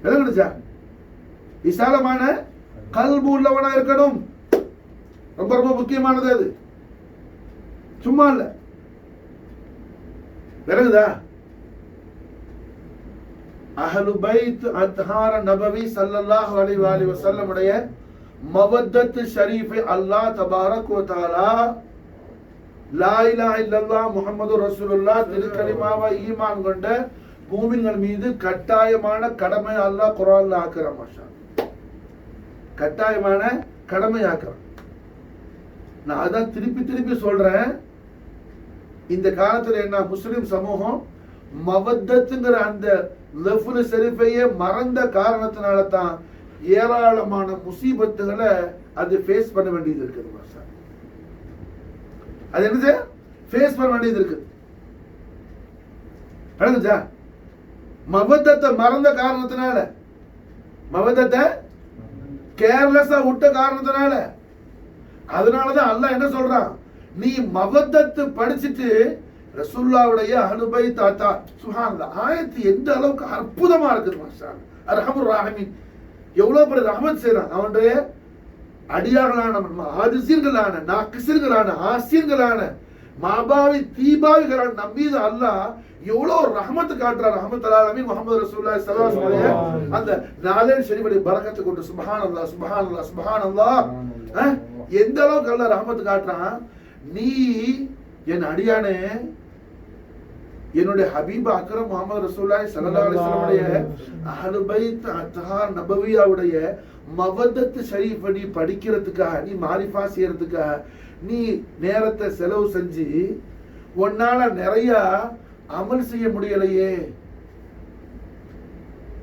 A: விளங்குச்சா? விசாலமான கல்பு உள்ளவனா இருக்கணும். ரொம்ப ரொம்ப முக்கியமானது அது, சும்மா இல்ல. விளங்குதா? அஹ்லு பைத் அத்ஹார நபவி ஸல்லல்லாஹு அலைஹி வஸல்லம் உடைய மவத்தத் ஷரீஃபை அல்லாஹ் தபாரக் வ தஆலா லா இலாஹ இல்லல்லாஹ் முஹம்மது ரசூலுல்லாஹ் திருக்கலிமாவை ஈமான் கொண்ட மூமின்கள் மீது கட்டாயமான கடமை அல்லாஹ் குர்ஆன்ல ஆக்குறான். மாஷா கட்டாயமான கடமை ஆக்குறான். நான் அதான் திருப்பி திருப்பி சொல்றேன். இந்த காலத்துல என்ன முஸ்லிம் சமூகம் மவத்தத்துங்கிற அந்த லஃபுல் ஷரீஃபையே மறந்த காரணத்தினால தான் ஏராளமான முசீபத்துகளை அது ஃபேஸ் பண்ண வேண்டியது இருக்குது. மாஷா அது என்னது ஃபேஸ் பண்ண வேண்டியது இருக்கு. அழகுச்சா மவத்தத்தை மறந்த காரணத்தினால, மவத்தத்தை கேர்லெஸ்ஸா விட்ட காரணத்தினால, அதனாலதான் அல்லாஹ் என்ன சொல்றான், நீ மவத்தத்து படிச்சுட்டு ரசூலுல்லாஹ்வுடைய அஹ்லு பைத் தாத்தா சுப்ஹானல்லாஹ் ஆயத்து எந்த அளவுக்கு அற்புதமா இருக்குது. மாஷா அர்ஹமுர் ராஹிமீன் எவ்வளவு பெரிய ரஹ்மத் செய்றான். அவனுடைய அடியார்களான ஆதிசீர்களான நாக்கிசர்களான ஆசியர்களான மாபாவி தீபாவிகளான நம்மீது அல்லாஹ் எவ்வளவு ரஹ்மத் காட்டுறார். ரஹ்மத்துல் ஆலமீன் முஹம்மது ரசூலுல்லாஹி ஸல்லல்லாஹு அலைஹி வஸல்லம் அந்த நாலே ஷரீஃபுடைய பரக்கத்தை கொண்டு சுப்ஹானல்லாஹ் சுப்ஹானல்லாஹ் சுப்ஹானல்லாஹ் எந்த அளவுக்கு அல்லாஹ் ரஹ்மத் காட்டுறான். நீ என் அடியானே, என்னுடைய ஹபீப் அக்ரம் முஹம்மது ரசூலுல்லாஹி ஸல்லல்லாஹு அலைஹி வஸல்லம் அஹ்லு பைத் அத்ஹார் நபவியாவுடைய மவத்தத் ஷரீஃபை நீ படிக்கிறதுக்காக, நீ மாரிஃபா செய்யறதுக்காக நீ நேரத்தை செலவு செஞ்சு உன்னால நிறைய அமல் செய்ய முடியலையே,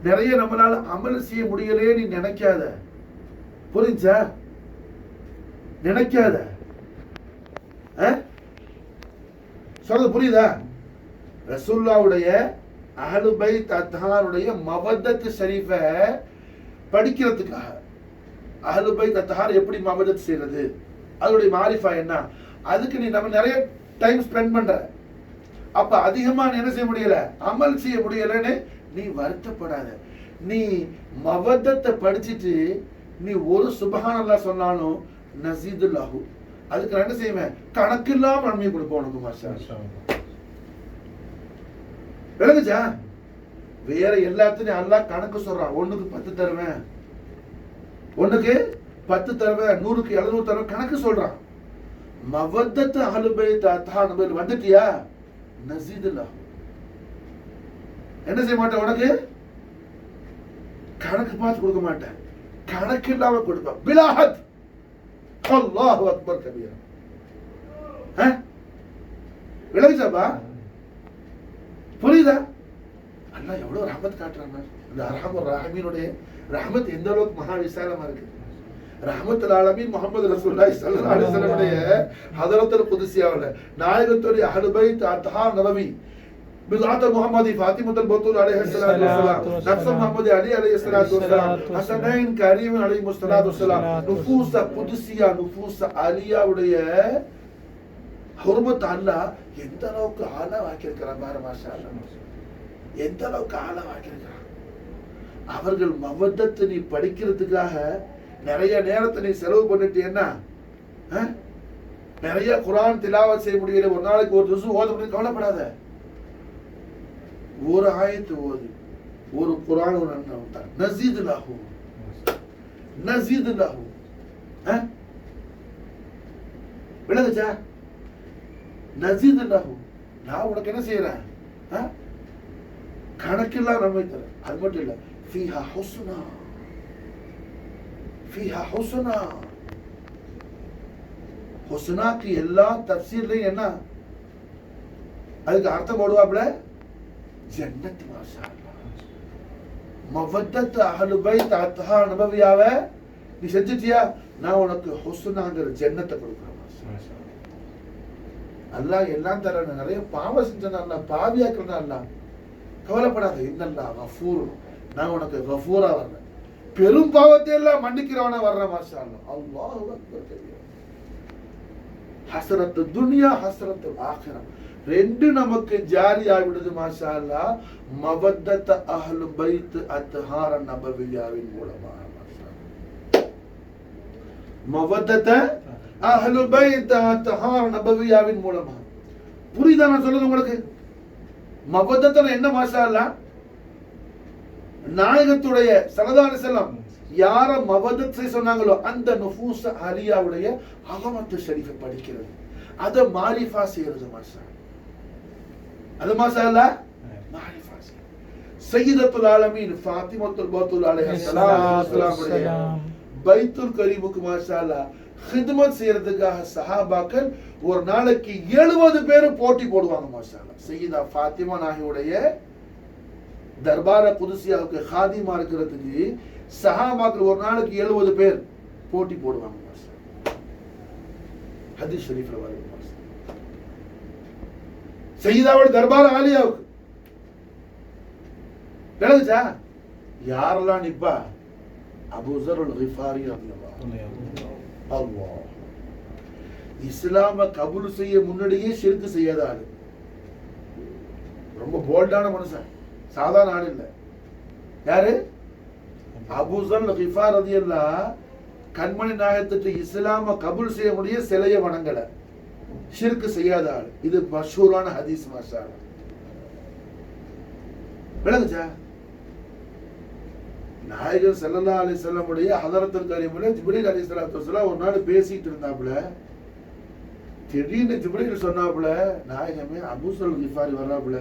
A: நிறைய நம்மளால அமல் செய்ய முடியலையே நீ நினைக்காத. புரிஞ்சா? நினைக்காத. சொல்றது புரியுதா? ரசூலுல்லாஹ்வுடைய அஹ்லு பைத் அத்ஹாருடைய மவத்தத் ஷரீஃபை படிக்கிறதுக்காக, அஹ்லு பைத் அத்ஹார் எப்படி மவத்தத் செய்யறது, அதோடைய மாரிஃபா என்ன, அதுக்கு நீ நம்ம நிறைய டைம் ஸ்பெண்ட் பண்ற. அப்ப அதிகமா என்ன செய்ய முடியல, அமல் செய்ய முடியலன்னு நீ வருத்தப்படாத. நீ மவத்தத்தை படிச்சுட்டு நீ ஒரு சுப்ஹானல்லாஹ் சொன்னாலும் நஸீதுல்லாஹு, அதுக்கு நான் என்ன செய்வேன், கணக்கு இல்லாம நன்மை கொடுப்போம் உனக்கு. மாஷா விளங்குச்சா? வேற எல்லாத்தையும் அல்லாஹ் கணக்கு சொல்றான். 1க்கு 10 தருவேன், 1க்கு 10 தருவேன், 100க்கு 700 தருவேன், கணக்கு சொல்றான். மவத்தத்து அஹ்லு பைத் அத்ஹார் நபவி வந்துட்டியா, நஸீதுல்லாஹ் என்ன செய்ய மாட்டேன், உனக்கு கணக்கு பார்த்து கொடுக்க மாட்டேன், கணக்கு இல்லாம கொடுப்பேன். பிலாஹத் அல்லாஹு அக்பர் கபீரா. விளங்குச்சாப்பா? புரியுதா? அல்லாஹ் எவ்வளவு ரஹ்மத் காட்டுறாங்க. அந்த அர்ஹமுர் ராஹிமீனுடைய ரஹ்மத் எந்த அளவுக்கு மகா விசாலமா இருக்கு. ரஹ்மத்துல் ஆலமீன் முஹம்மது ரசூலுல்லாஹி ஸல்லல்லாஹு அலைஹி வஸல்லம் ஹதரத்துல் குத்ஸியாவுல நாயகத்துடைய அஹ்லு பைத் அத்ஹார் நபவி பிலாத் முஹம்மதி ஃபாத்திமத்துல் பத்தூல் அலைஹிஸ்ஸலாத்து வஸ்ஸலாம், நஃப்ஸ் முஹம்மதி அலி அலைஹிஸ்ஸலாத்து வஸ்ஸலாம், ஹஸனைன் கரீம் அலைஹிஸ்ஸலாத்து வஸ்ஸலாம், நுஃபூஸ குத்ஸியா நுஃபூஸ அலியாவுடைய ஹுர்மத் அல்லாஹ் எந்த அளவுக்கு ஆளா வாக்கியிருக்கிறான் பாரு. மாஷா அல்லாஹ் எந்த அளவுக்கு ஆளா வாக்கியிருக்கிறான். அவர்கள் மவத்தத்தை நீ படிக்கிறதுக்காக நிறைய நேரத்தை நீ செலவு பண்ணிட்டீன்னா, நிறைய குர்ஆன் திலாவத் செய்ய முடியல, ஒரு நாளைக்கு ஒரு ஜுஸ் ஓத முடியும், கவலைப்படாத. ஒரு ஆயத்து ஓது, ஒரு குர்ஆன் ஒரு நன்மை நஸீதுல்லாஹு நஸீதுல்லாஹு. விளங்குச்சா? நஸீதுல்லாஹு. நான் உனக்கு என்ன செய்யறேன், கணக்கெல்லாம் நன்மை தரேன். அது மட்டும் இல்ல, ஃபீஹா ஹுஸ்னா ஃபீஹா ஹுஸ்னா. ஹுஸ்னாக்கு எல்லா தஃப்சீர்லயும் என்ன அதுக்கு அர்த்தம் போடுவாப்ல, ஜன்னத். மாஷா அல்லாஹ். மவத்தத் அஹ்லு பைத் அத்ஹார் நபவியாவை நீ செஞ்சிட்டியா, நான் உனக்கு ஹுஸ்னாங்கிற ஜன்னத்தை கொடுக்குறேன். அல்லாஹ் எல்லாம் தரேன். நிறைய பாவம் செஞ்சேன் அல்லாஹ், பாவியாக்குறேன் அல்லாஹ், கவலைப்படாத. இன்னல்லாஹ் கஃபூர், நான் உனக்கு கஃபூரா வர்றேன், பெரும் பாவத்தை எல்லாம் மன்னிக்கிறவனா வர்றேன். மாஷா அல்லாஹ். அல்லாஹு அக்பர் கபீரா. ஹஸ்ரத்து துன்யா ஹஸ்ரத்து ஆখিরা ரெண்டு நமக்கு ஜாரி ஆகிவிடுது. மாஷா அல்லாஹ் மவத்தத் அஹ்லு பைத் அத்ஹார் நபவியாவின் மூலமா. மவத்தத் அஹ்லு பைத் அத்ஹார் நபவியாவின் மூலமா. புரியுதா நான் சொல்றது உங்களுக்கு? மவத்தத்னா என்ன? மாஷா அல்லாஹ் நாயகத்துடைய ஸல்லல்லாஹு அலைஹி வஸல்லம் யார மவதத் செய்ய சொன்னாங்களோ அந்த நுஃபூஸ் ஆலியாவுடைய அகமத்து ஷரீஃபை படிக்கிறது, அதை மாரிஃபா செய்யறது. மாஷா அது மாஷா அல்லாஹ் மாரிஃபா சய்யிதத்துல் ஆலமீன் ஃபாத்திமத்துல் பத்தூல் அலைஹிஸ்ஸலாம் பைத்துல் கரீமுக்கு மாஷா அல்லாஹ் ஹித்மத் செய்யறதுக்காக சஹாபாக்கள் ஒரு நாளைக்கு 70 பேர் போட்டி போடுவாங்க. மாஷா அல்லாஹ் சய்யிதா ஃபாத்திமா நாயகியுடைய தர்பார குதுசியாவுக்கு ஹாதிமா இருக்கிறதுக்கு சஹாபாக்கள் ஒரு நாளைக்கு 70 பேர் போட்டி போடுவாங்க. மாஷா ஹதீஸ் ஷரீஃப்ல வருது. சய்யிதாவோட தர்பார் ஆலியாவுக்கு விளங்குச்சா? யாரெல்லாம் நிப்பா? அபூ ஸர் அல் கிஃபாரி ரலியல்லாஹு அல்லாஹ் இஸ்லாம கபூல் செய்ய முன்னாடியே ஷிர்க் செய்யாத ஆளு, ரொம்ப போல்டான மனுஷன், சாதாரண ஆள் இல்ல. யாரு? அபூ ஸர் அல் கிஃபாரி ரலியல்லாஹு கண்மணி நாயகத்துக்கு இஸ்லாம கபூல் செய்ய முடிய சிலைய வணங்கல, ஷிர்க் செய்யாத ஆள். இது மஷூரான ஹதீஸ். மாஷா அல்லாஹ் விளங்குச்சா? நாயகர் ஸல்லல்லாஹு அலைஹி வஸல்லம் உடைய ஹதரத்துல் கரீமுல ஜிப்ரீல் அலைஹிஸ்ஸலாத்து வஸலாம் ஒரு நாள் பேசிட்டு இருந்தாப்புல, திடீர்னு ஜிப்ரீல் சொன்னாப்புல, நாயகமே அபூ ஸர் அல் கிஃபாரி வர்றாப்புல,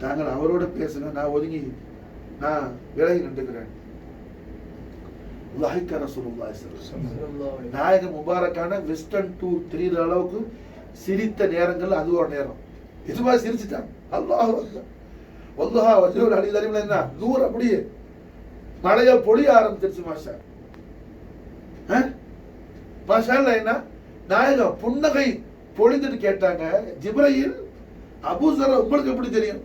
A: தாங்கள் அவரோட பேசுங்க, நான் ஒதுங்கி நான் விலகி நின்றுக்கிறேன். லாஹிக ரசூலுல்லாஹி ஸல்லல்லாஹு அலைஹி வஸல்லம் நாயகம் முபாரக்கான வெஸ்டர்ன் டூர் 3 அளவுக்கு சிரித்த நேரங்கள் அது ஒரு நேரம். இதுவா சிரிச்சிட்டாங்க. அல்லாஹ் அக்பர் வல்லாஹ் வஜ்ஹுல் அலி தரீம் என்ன நூறு அப்படியே மழைய பொழிய ஆரம்பிச்சிருச்சு. மாஷா மாஷா என்ன நாயகம் புன்னகை பொழிந்துட்டு கேட்டாங்க, ஜிப்ரீல் அபூ ஸர் உங்களுக்கு எப்படி தெரியும்?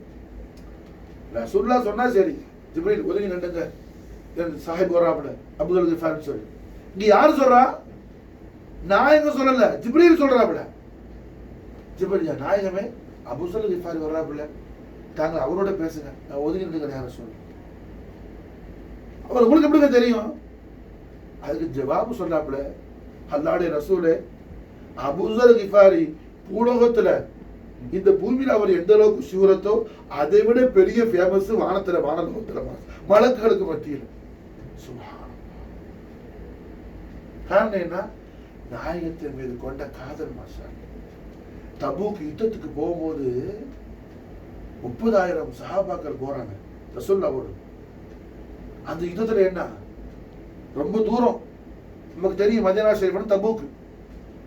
A: ரசூலுல்லாஹ் சொன்னா சரி, ஜிப்ரீல் ஒதுங்கி நின்னுங்க, சாஹிப் வராப்ல அபூ ஸர் கிஃபாரி சொல்லி. இங்க யாரு சொல்றா? நாயகம் சொல்லல, ஜிப்ரீல் சொல்றாப்ல. ஜிப்ரீல் நாயகமே அபூ ஸர் கிஃபாரி வராப்ல, தாங்க அவரோட பேசுங்க, நான் ஒதுங்கி நின்னுங்க யார சொல்லு. அவர் உங்களுக்கு எப்படி தெரியும்? அதுக்கு ஜவாபு சொன்னாப்ல, அல்லாஹ்வுடைய ரசூலே, அபூ ஸர் கிஃபாரி பூலோகத்துல இந்த பூமியில அவர் எந்த அளவுக்கு சூரத்தோ அதை விட பெரிய ஃபேமஸ் வானத்துல வானலோகத்துல மலக்குகளுக்கு மத்தியில். சுப்ஹானல்லாஹ். காரணம் என்ன? நாயகத்தின் மீது கொண்ட காதல். மாஷா தபூக் யுத்தத்துக்கு போகும்போது 30,000 சஹாபாக்கள் போறாங்க ரசூலுல்லாஹ்வோடு. அந்த யுத்தத்துல என்ன ரொம்ப தூரம் நமக்கு தெரியும், மதீனா ஷரீஃப் தபூக்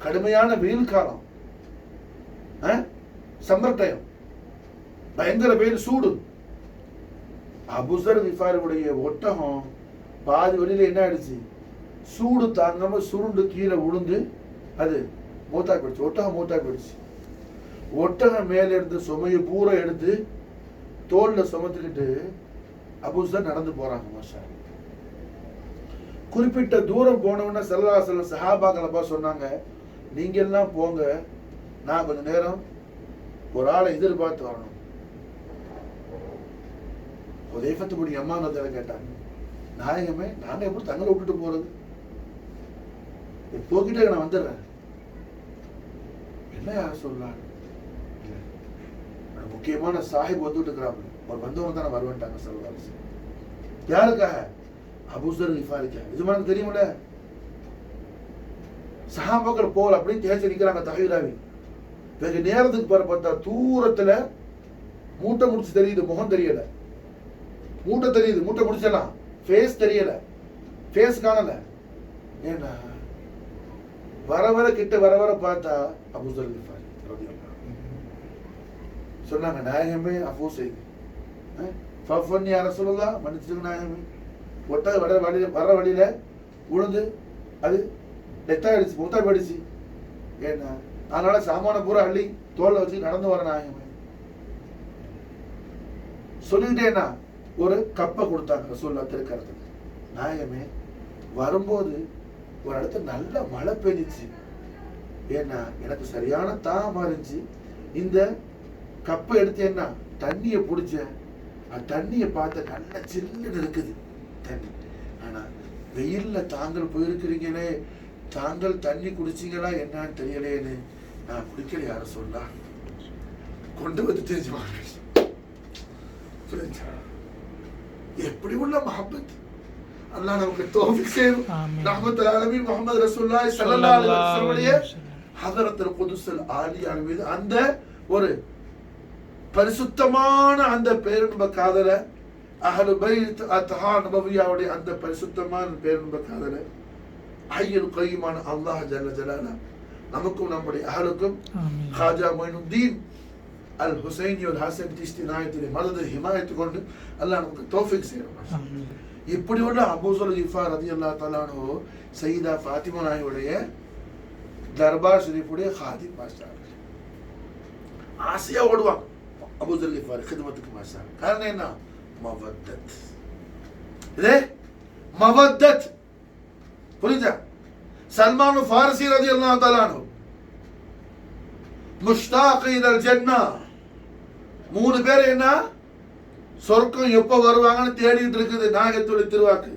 A: கடுமையான வெயில் காலம், சம்மர் டைம், பயங்கர வெயில் சூடு. அபூ ஸர் கிஃபாரியுடைய ஒட்டகம் பாதி வழியில என்ன ஆயிடுச்சு, சூடு தாங்காம சுருண்டு கீழே விழுந்து அது மூத்தா போயிடுச்சு. ஒட்டகம் மூத்தா போயிடுச்சு. ஒட்டகம் மேல இருந்து சுமையை பூரா எடுத்து தோல்ல சுமத்துக்கிட்டு அபூ ஸர் நடந்து போறாங்க. மாஷா குறிப்பிட்ட தூரம் போனவொன்னே ஸல்லல்லாஹு அலைஹி வஸல்லம் சஹாபாக்கள் சொன்னாங்க, நீங்க எல்லாம் போங்க, நான் கொஞ்ச நேரம் ஒரு ஆளை எதிர்பார்த்து வரணும். ஹுதைஃபத்து பின் யமான் கேட்டாங்க, நாயகமே நாங்க எப்படி தங்களை விட்டுட்டு போறது? போக்கிட்டே நான் வந்துடுறேன். என்ன யார சொல்றாங்க? முக்கியமான சாஹிப் வந்துட்டு இருக்கிறாங்க, அவர் வந்தவங்க தான் வருவேன்ட்டாங்க. ஸல்லல்லாஹு அலைஹி வஸல்லம் யாருக்காக? அபூ ஸர் கிஃபாரிக்காக. இது மாதிரி தெரியுமில்ல, சஹாபாக்கள் போல அப்படின்னு தேய்ச்சி நிற்கிறாங்க தஹீராவி. வெகு நேரத்துக்கு பிறகு பார்த்தா தூரத்துல மூட்டை முடிச்சு தெரியுது, முகம் தெரியல. மூட்டை தெரியுது, மூட்டை முடிச்சலாம், ஃபேஸ் தெரியல, ஃபேஸ் காணல. ஏன்னா வர வர கிட்ட வர வர பார்த்தா அபூ ஸர் கிஃபாரி சொன்னாங்க, நாயகமே அஃபூ செய்யுங்க, ஃபஃபன் யா ரசூலுல்லாஹ், மன்னிச்சுங்க நாயகமே. ஒட்டக வர வழியில உளுந்து அது டெத் ஆயிடுச்சு, மூத்தா போயிடுச்சு. ஏன்னா அதனால சாமான பூரா அள்ளி தோல்ல வச்சு நடந்து வர நாயகமே சொல்லிக்கிட்டேன்னா ஒரு கப்பை கொடுத்தாங்க ரசூலுல்லாஹ் திருக்கறதுக்கு. நாயகமே வரும்போது ஒரு இடத்துல நல்ல மழை பெஞ்சிச்சு, ஏன்னா எனக்கு சரியான தாகமா இருந்துச்சு. இந்த கப்பை எடுத்தேன்னா தண்ணியை பிடிச்சேன், தண்ணியை பார்த்த நல்ல சில்லுன்னு இருக்குது தண்ணி. ஆனா வெயில்ல தாங்கள் போயிருக்கிறீங்களே, தாங்கள் தண்ணி குடிச்சீங்களா என்னன்னு தெரியலேன்னு நான் குடிக்கல. யார சொல்லா கொண்டு வந்து தெரிஞ்சுவாங்க. எப்படி உள்ள மஹப்பத்! அல்லாஹ் நமக்கு தௌஃபீக் செய்யணும். ரஹ்மத்துல் ஆலமீன் முஹம்மது ரசூலுல்லாஹி ஸல்லல்லாஹு அலைஹி வஸல்லம் ஹதரத்துல் குதுஸுல் ஆலியா மீது அந்த ஒரு பரிசுத்தமான அந்த பேரின்ப காதல, அஹ்லு பைத் அத்ஹார் நபவியாவுடைய அந்த பரிசுத்தமான பேரின்ப காதல ஹய்யுல் கய்யூமான அல்லாஹ் ஜல்ல ஜலாலா நமக்கும் நம்முடைய அஹலுக்கும் ஹாஜா மொயினுத்தீன் அல் ஹுசைனி அல் ஹசன் சிஸ்தி நாயத்திலே மதது ஹிமாயத்து கொண்டு அல்லாஹ் நமக்கு தௌஃபீக் செய்யணும். இப்படி உள்ள அபூ ஸர் கிஃபார் ரலியல்லாஹு தஆலா அன்ஹு சையீதா ஃபாத்திமா நாயுடைய தர்பார் ஷரீஃபுடைய காதிம் மாஷா அல்லாஹ். ஆசையா ஓடுவாங்க அபூ ஸர் கிஃபார் خدمத்துக்கு மாஷா அல்லாஹ். காரணம் என்ன? மவத்தத். இதே மவத்தத் புரிஞ்சா? சல்மான் ஃபாரிசி ரலியல்லாஹு தஆலா அன்ஹு முஷ்தாக் இலல் ஜன்னா, 3 பேர் என்ன சொர்க்கம் எப்ப வருவாங்கன்னு தேடிட்டு இருக்குது நாயகத்துடைய திருவாக்கு.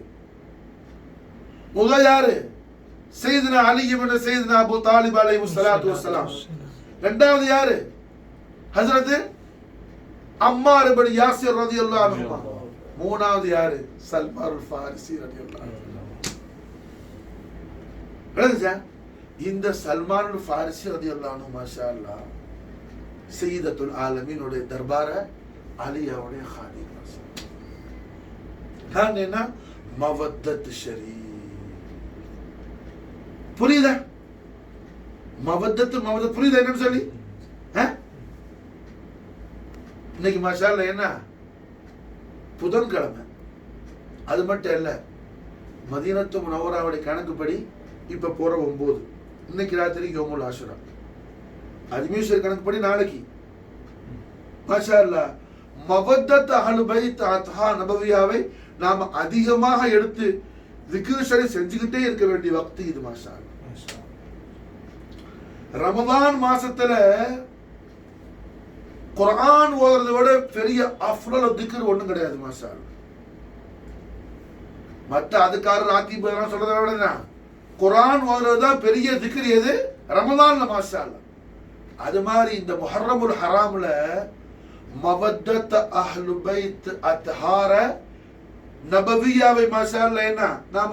A: முதல் யாரு? சையதுனா அலி இப்னு சையதுனா அபூ தாலிப் அலைஹிஸ்ஸலாத்து வஸ்ஸலாம். இரண்டாவது யாரு? ஹஜ்ரத் அம்மார் இப்னு யாசிர் ரலியல்லாஹு அன்ஹு. மூணாவது யாரு? சல்மான் ஃபாரிசி ரலியல்லாஹு அன்ஹு. இந்த சல்மான் ஃபாரிசி ரலியல்லாஹு அன்ஹு மாஷா அல்லாஹ் சையதத்துல் ஆலமீன் உடைய தர்பார அலியாவுடைய காதிம். காரணம் என்ன? மவத்தத் ஷரீஃப். புரியுதா? மவத்தத் புரியுதா என்னன்னு சொல்லி? இன்னைக்கு மாஷா அல்லாஹ் என்ன புதன்கிழமை. அது மட்டும் இல்ல, மதீனத்து முனவராவுடைய கணக்குப்படி இப்ப போற 9, இன்னைக்கு ராத்திரிக்கு யௌமுல் ஆஷுரா. அஜ்மீர் கணக்குப்படி நாளைக்கு. மாஷா அல்லாஹ் மவத்தத் அஹ்லு பைத் அத்ஹா நபவியாவை நாம அதிகமாக எடுத்து திக்ர் ஷரீஃப் செஞ்சுக்கிட்டே இருக்க வேண்டிய வக்தி இது மாஷா அல்லாஹ். ரமதான் மாசத்துல குர்ஆன் ஓதுறதை விட பெரிய அஃலல் திக்ர் ஒண்ணும் கிடையாது மாஷா அல்லாஹ். மற்ற அதுக்காரர் ராத்திப் சொல்றதை விட குர்ஆன் ஓதுறதுதான் பெரிய திக்ர். எது? ரமதான்ல மாஷா அல்லாஹ். அது மாதிரி இந்த முஹர்ரமுல் ஹராம்ல மவத்தத் அஹ்லு பைத் அத்ஹார நபவியாவை மாஷா அல்லாஹ் என்ன நாம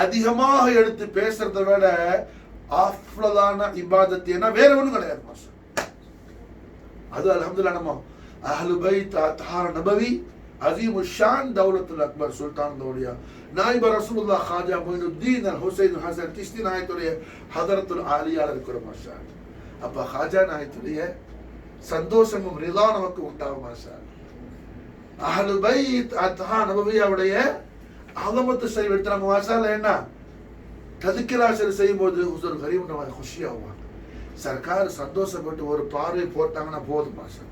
A: அதிகமாக எடுத்து பேசுறதை விட அஃலலான இபாதத் என்ன வேற ஒண்ணும் கிடையாது மாஷா. அது அல்ஹம்துலில்லாஹ் நம்ம அஹ்லு பைத் அத்ஹார நபவி அஸீமு ஷான் தௌலத்துல் அக்பர் சுல்தான் தௌலியா நாயிப ரசூலுல்லாஹ் ஹாஜா மொயினுத்தீன் அல் ஹுசைன் ஹசன் சிஸ்தி நாயத்துடைய ஹதரத்துல் ஆலியால இருக்கிற மாஷா. அப்ப ஹாஜா நாயத்துடைய சந்தோஷமும் ரிதா நமக்கு உண்டாகும் மாஷா. அஹ்லு பைத் அத்ஹா நபவியாவுடைய அலமத்து ஷரீஃப் எடுத்து நம்ம மாஷா அல்லாஹ் என்ன தذكرா ஷரீஃப் செய்யும்போது ஹுசூர் கரீம் நம்ம खुशिயாவாங்க. சர்க்கார் சந்தோஷப்பட்டு ஒரு பார்வை போட்டாங்கன்னா போதும் மாஷா,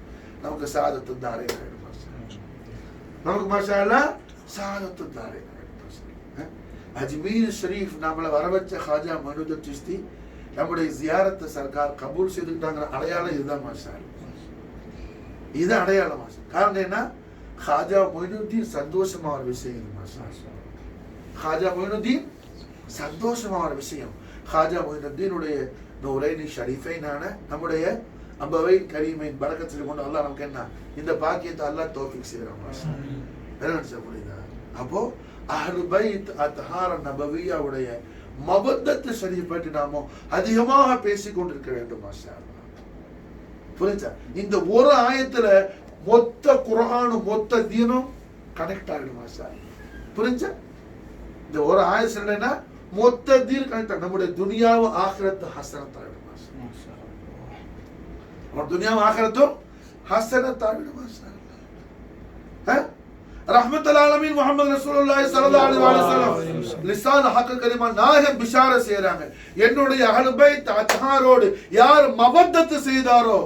A: நமக்கு சாதத்து தாரே ஆயிடும் மாஷா. நமக்கு மாஷா அல்லாஹ் சாதத்து தாரே ஆயிடும் மாஷா. அஜ்மீர் ஷரீஃப் நம்மளை வர வச்ச ஹாஜா மொயினுத்தீன் சிஸ்தி நம்முடைய ஜியாரத்தை சர்க்கார் கபூல் செய்துட்டாங்கிற அடையாளம் இதுதான் மாஷா. இது அடையாளம் மாஷா. காரணம் என்ன? ஹாஜா மொயினுத்தீன் சந்தோஷமான விஷயம் மாஷா. ஹாஜா மொயினுத்தீன் சந்தோஷமான விஷயம். ஹாஜா மொயினுத்தீனுடைய நூரைனி ஷரீஃபைனான நம்முடைய அபவைன் கரீமைன் பரக்கத்தில் கொண்டு அல்லாஹ் நமக்கு என்ன இந்த பாக்கியத்தை அல்லாஹ் தௌஃபீக் செய்யறான் மாஷா. என்ன சொல்லுங்க? அப்போ அஹ்லு பைத் அத்ஹார நபவியாவுடைய மவத்தத் ஷரீஃப் பற்றி நாம அதிகமாக பேசிக் கொண்டிருக்க வேண்டும் மாஷா அல்லாஹ். புரிஞ்சா? இந்த ஒரு ஆயத்துல மொத்த குர்ஆனும் மொத்த தீனும் கனெக்ட் ஆகிடும் மாஷா. புரிஞ்சா? இந்த ஒரு ஆயத் இல்லைன்னா மொத்த தீன் கனெக்ட். நம்முடைய துனியாவும் ஆகிரத்து ஹசனத் ஆகிடும் மாஷா. நம்ம துனியாவும் ஆகிரத்தும் ஹசனத் ஆகிடும் மாஷா. ரஹ்மத்துல் ஆலமீன் முஹம்மது ரசூலுல்லாஹி ஸல்லல்லாஹு அலைஹி வஸல்லம் லிசான் ஹக் கலிமா நாஹம் பிஷார செய்றாங்க. என்னுடைய அஹ்லு பைத் அத்ஹாரோடு யார் மவத்தத் செய்தாரோ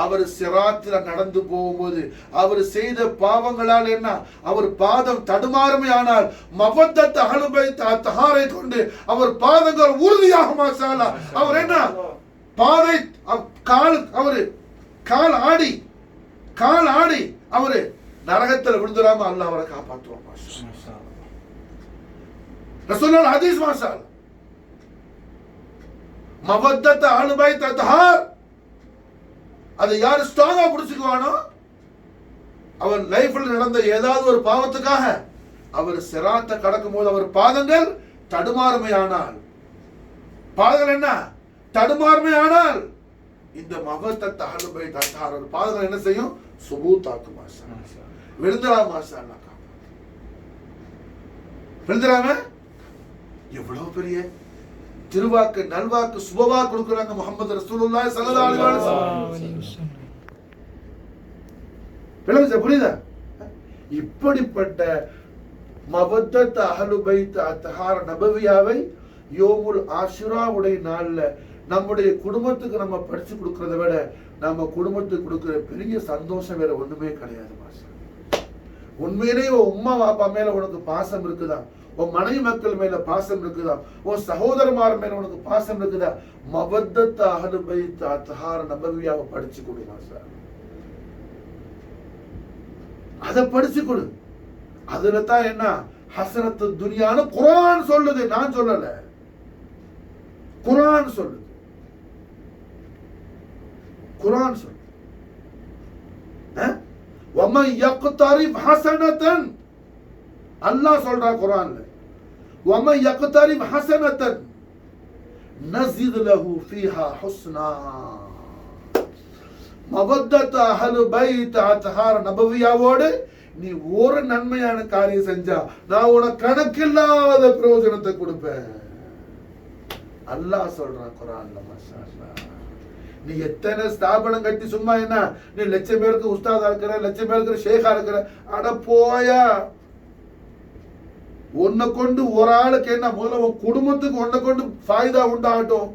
A: அவர் சிராத்தில நடந்து போகும்போது அவர் செய்த பாவங்களால் என்ன அவர் பாதம் தடுமாறுமே, ஆனால் மவத்தத் அஹ்லு பைத் அத்ஹாரை கொண்டு அவர் பாதங்கள் உறுதியாக மாஷா அல்லாஹ். அவர் என்ன பாதை அவரு கால் ஆடி அவரு நரகத்தில் விழுந்துடாம அல்லாஹ் அவரை காப்பாற்றுவான் மாஷா. ரசூலுல்லாஹ் ஹதீஸ் மாஷா. மவத்தத் அஹ்லு பைத் அத்ஹார் அதை யார் ஸ்ட்ராங்கா புடிச்சுக்குவானோ அவர் லைஃப்ல நடந்த ஏதாவது ஒரு பாவத்துக்காக அவர் சிராத்தை கடக்கும் போது அவர் பாதங்கள் தடுமாறுமையானால், பாதங்கள் என்ன தடுமாறுமையானால், இந்த மவத்தத் அஹ்லுல் பைத் அத்தாஹர் பாதங்கள் என்ன செய்யும்? சுபூத்தாக்கு மாஷா விழுந்துடா மாஷா விழுந்துடாம. எவ்வளவு பெரிய திருவாக்கு நல்வாக்கு சுபவா கொடுக்குறாங்க முஹம்மது ரசூலுல்லாஹி ஸல்லல்லாஹு அலைஹி வஸல்லம். புரியுதா? இப்படிப்பட்ட மவத்தத் அஹ்லுல் பைத் அத்ஹார் நபவியாவை யோமுல் ஆஷுராவுடைய நாள்ல நம்முடைய குடும்பத்துக்கு நம்ம படிச்சு கொடுக்கறத விட நம்ம குடும்பத்துக்கு கொடுக்கிற பெரிய சந்தோஷம் வேற ஒண்ணுமே கிடையாது மாஷா. உண்மையிலேயே உன் உம்மா வாப்பா மேல உனக்கு பாசம் இருக்குதா? உன் மனைவி மக்கள் மேல பாசம் இருக்குதா? உன் சகோதரமார் மேல உனக்கு பாசம் இருக்குதா? மவத்தத் அஹ்லுல் பைத் அத்ஹார் நபவியாவை படிச்சு கொடு மாஷா. அதை படிச்சு கொடு. அதுல தான் என்ன ஹஸனத்து துனியான்னு குர்ஆன் சொல்லுது, நான் சொல்லல, குர்ஆன் சொல்லுது. குர்ஆன் சொல்லுது. وَمَنْ يَقْتَرِفْ حَسَنَةً அல்லாஹ் சொல்றா குர்ஆன்ல, وَمَنْ يَقْتَرِفْ حَسَنَةً نَزِدْ لَهُ فِيهَا حُسْنًا. மவத்தத் அஹ்லுல் பைத் அத்ஹார் நபவியாவோடு நீ ஒரு நன்மையான காரியம் செஞ்சா நான் உனக்கு கணக்கில்லாத பிரயோஜனத்தை கொடுப்பேன். அல்லாஹ் சொல்றான் குர்ஆன்ல. மாஷாஅல்லாஹ். நீ எத்தனை ஸ்தாபனம் கட்டி சும்மா என்ன நீ லட்சம் பேருக்கு உஸ்தாதா இருக்கிற, லட்சம் பேருக்கு ஷேகா இருக்கிற, அட போயா. உன்னை கொண்டு ஒரு ஆளுக்கு என்ன, முதல்ல உன் குடும்பத்துக்கு உன்னை கொண்டு ஃபாயிதா உண்டாகட்டும்,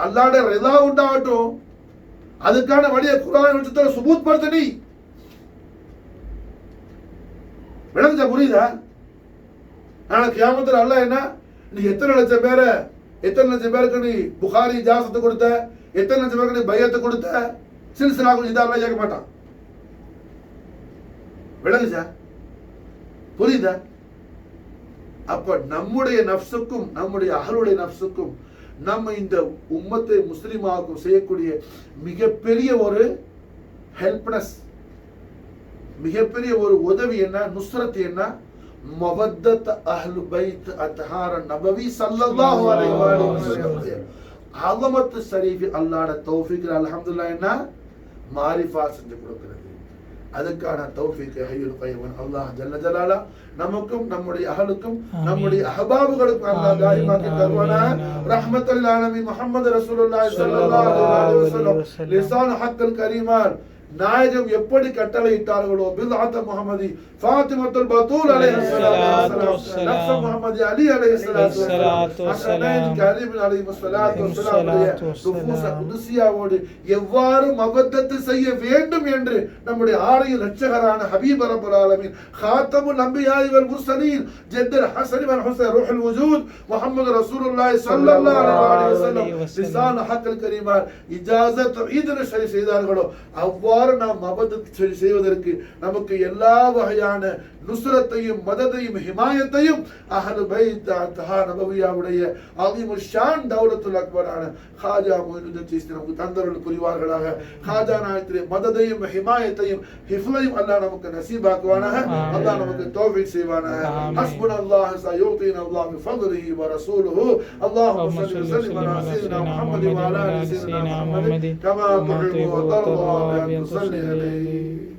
A: அல்லாஹ்ட ரிதா உண்டாகட்டும். அதுக்கான வழியை குர்ஆன் வச்சு சுபூத் படுத்த. நீ விளங்குச்சா? புரியுதா? நாளைக்கு கியாமத்துல அல்லாஹ் என்ன, நீ எத்தனை லட்சம் பேருக்கு நீ புகாரி இஜாசத்து கொடுத்த, எத்தனை லட்சம் பேருக்கு நீ பையத்தை கொடுத்த, சில்சிலா இதா அல்லாஹ் கேட்க மாட்டான். விளங்குச்சா? புரியுதா? அப்ப நம்முடைய நஃப்ஸுக்கும் நம்முடைய அஹ்லுடைய நஃப்ஸுக்கும் நம்ம இந்த உம்மத்தை முஸ்லிமாவுக்கும் செய்யக்கூடிய மிகப்பெரிய ஒரு ஹெல்ப்னஸ், மிகப்பெரிய ஒரு உதவி என்ன, நுஸ்ரத் என்ன, மவத்தத் அஹ்லுல் பைத் அத்ஹார் நபவி ஸல்லல்லாஹு அலைஹி வஸல்லம் அஸமத் ஷரீஃப் அல்லாஹ்ட தௌஃபீக் அல்ஹம்துலில்லாஹ் என்ன மாரிஃபா செஞ்சு கொடுக்கிறது. அதுக்கான தௌஃபீக் ஹய்யுல் கய்யூம் அல்லாஹ் ஜல்ல ஜலாலா நமக்கும் நம்முடைய அஹலுக்கும் நம்முடைய அஹ்பாபுகளுக்கும் அல்லாஹ் தாயிமாக்கி தருவானாக. ரஹ்மத்துல் ஆலமீன் முஹம்மது ரசூலுல்லாஹி ஸல்லல்லாஹு அலைஹி வஸல்லம் லிசான் ஹக்கல் கரீமான் நாயகம் எப்படி கட்டளையிட்டார்களோ, பில்அத் முஹம்மதி ஃபாத்திமத்துல் பத்தூல் அலைஹிஸ்ஸலாத்து வஸ்ஸலாம், நஃப்ஸ் முஹம்மதி அலி அலைஹிஸ்ஸலாத்து வஸ்ஸலாம், ஹஸனைன் கரீம் அலைஹிஸ்ஸலாத்து வஸ்ஸலாம் நுஃபூஸ் குதுசியாவோடு எவ்வாறு மவத்தத் செய்ய வேண்டும் என்று நம்முடைய ஆரிய இரட்சகரான ஹபீப் ரப்பல் ஆலமீன் காத்தமுல் அன்பியாஇ வல் முர்சலீன் ஜத்தல் ஹஸன் வல் ஹுசைன் ரூஹுல் வஜூத் முஹம்மது ரசூலுல்லாஹி ஸல்லல்லாஹு அலைஹி வஸல்லம் லிசான் ஹக்கல் கரீமான் இஜாஸத் ஈதன ஷரீஃப் செய்தார்களோ அவ்வாறு நாம் மவத்தத் செய்வதற்கு நமக்கு எல்லா வகையான நுஸ்ரத்தையும் மததையும் ஹிமாயத்தையும் அஹ்லுல் பைத் அத்ஹார் நபவியாவுடைய அஸீமுல் ஷான் தௌலத்துல் அக்பரான காஜா மொய்னுதீன் சிஸ்தி நமக்கு தந்தருள் புரிவார்களாக. காஜா நாயகத்திலே மததையும் ஹிமாயத்தையும் ஹிஃப்லையும் அல்லாஹ் நமக்கு நசீபாக்குவானாக. அல்லாஹ் நமக்கு தௌஃபீக் செய்வானாக. ஹஸ்புனல்லாஹு சயூதீனா அல்லாஹ் பிஃضலிஹி வ ரசூலுஹு. அல்லாஹும்ம ஸல்லி வ ஸல்லிம் அலா ஸய்யிதினா முஹம்மதி வ அலா ஆலி ஸய்யிதினா முஹம்மதி கமா துஹிப்பு வ தர்தா. صلي عليه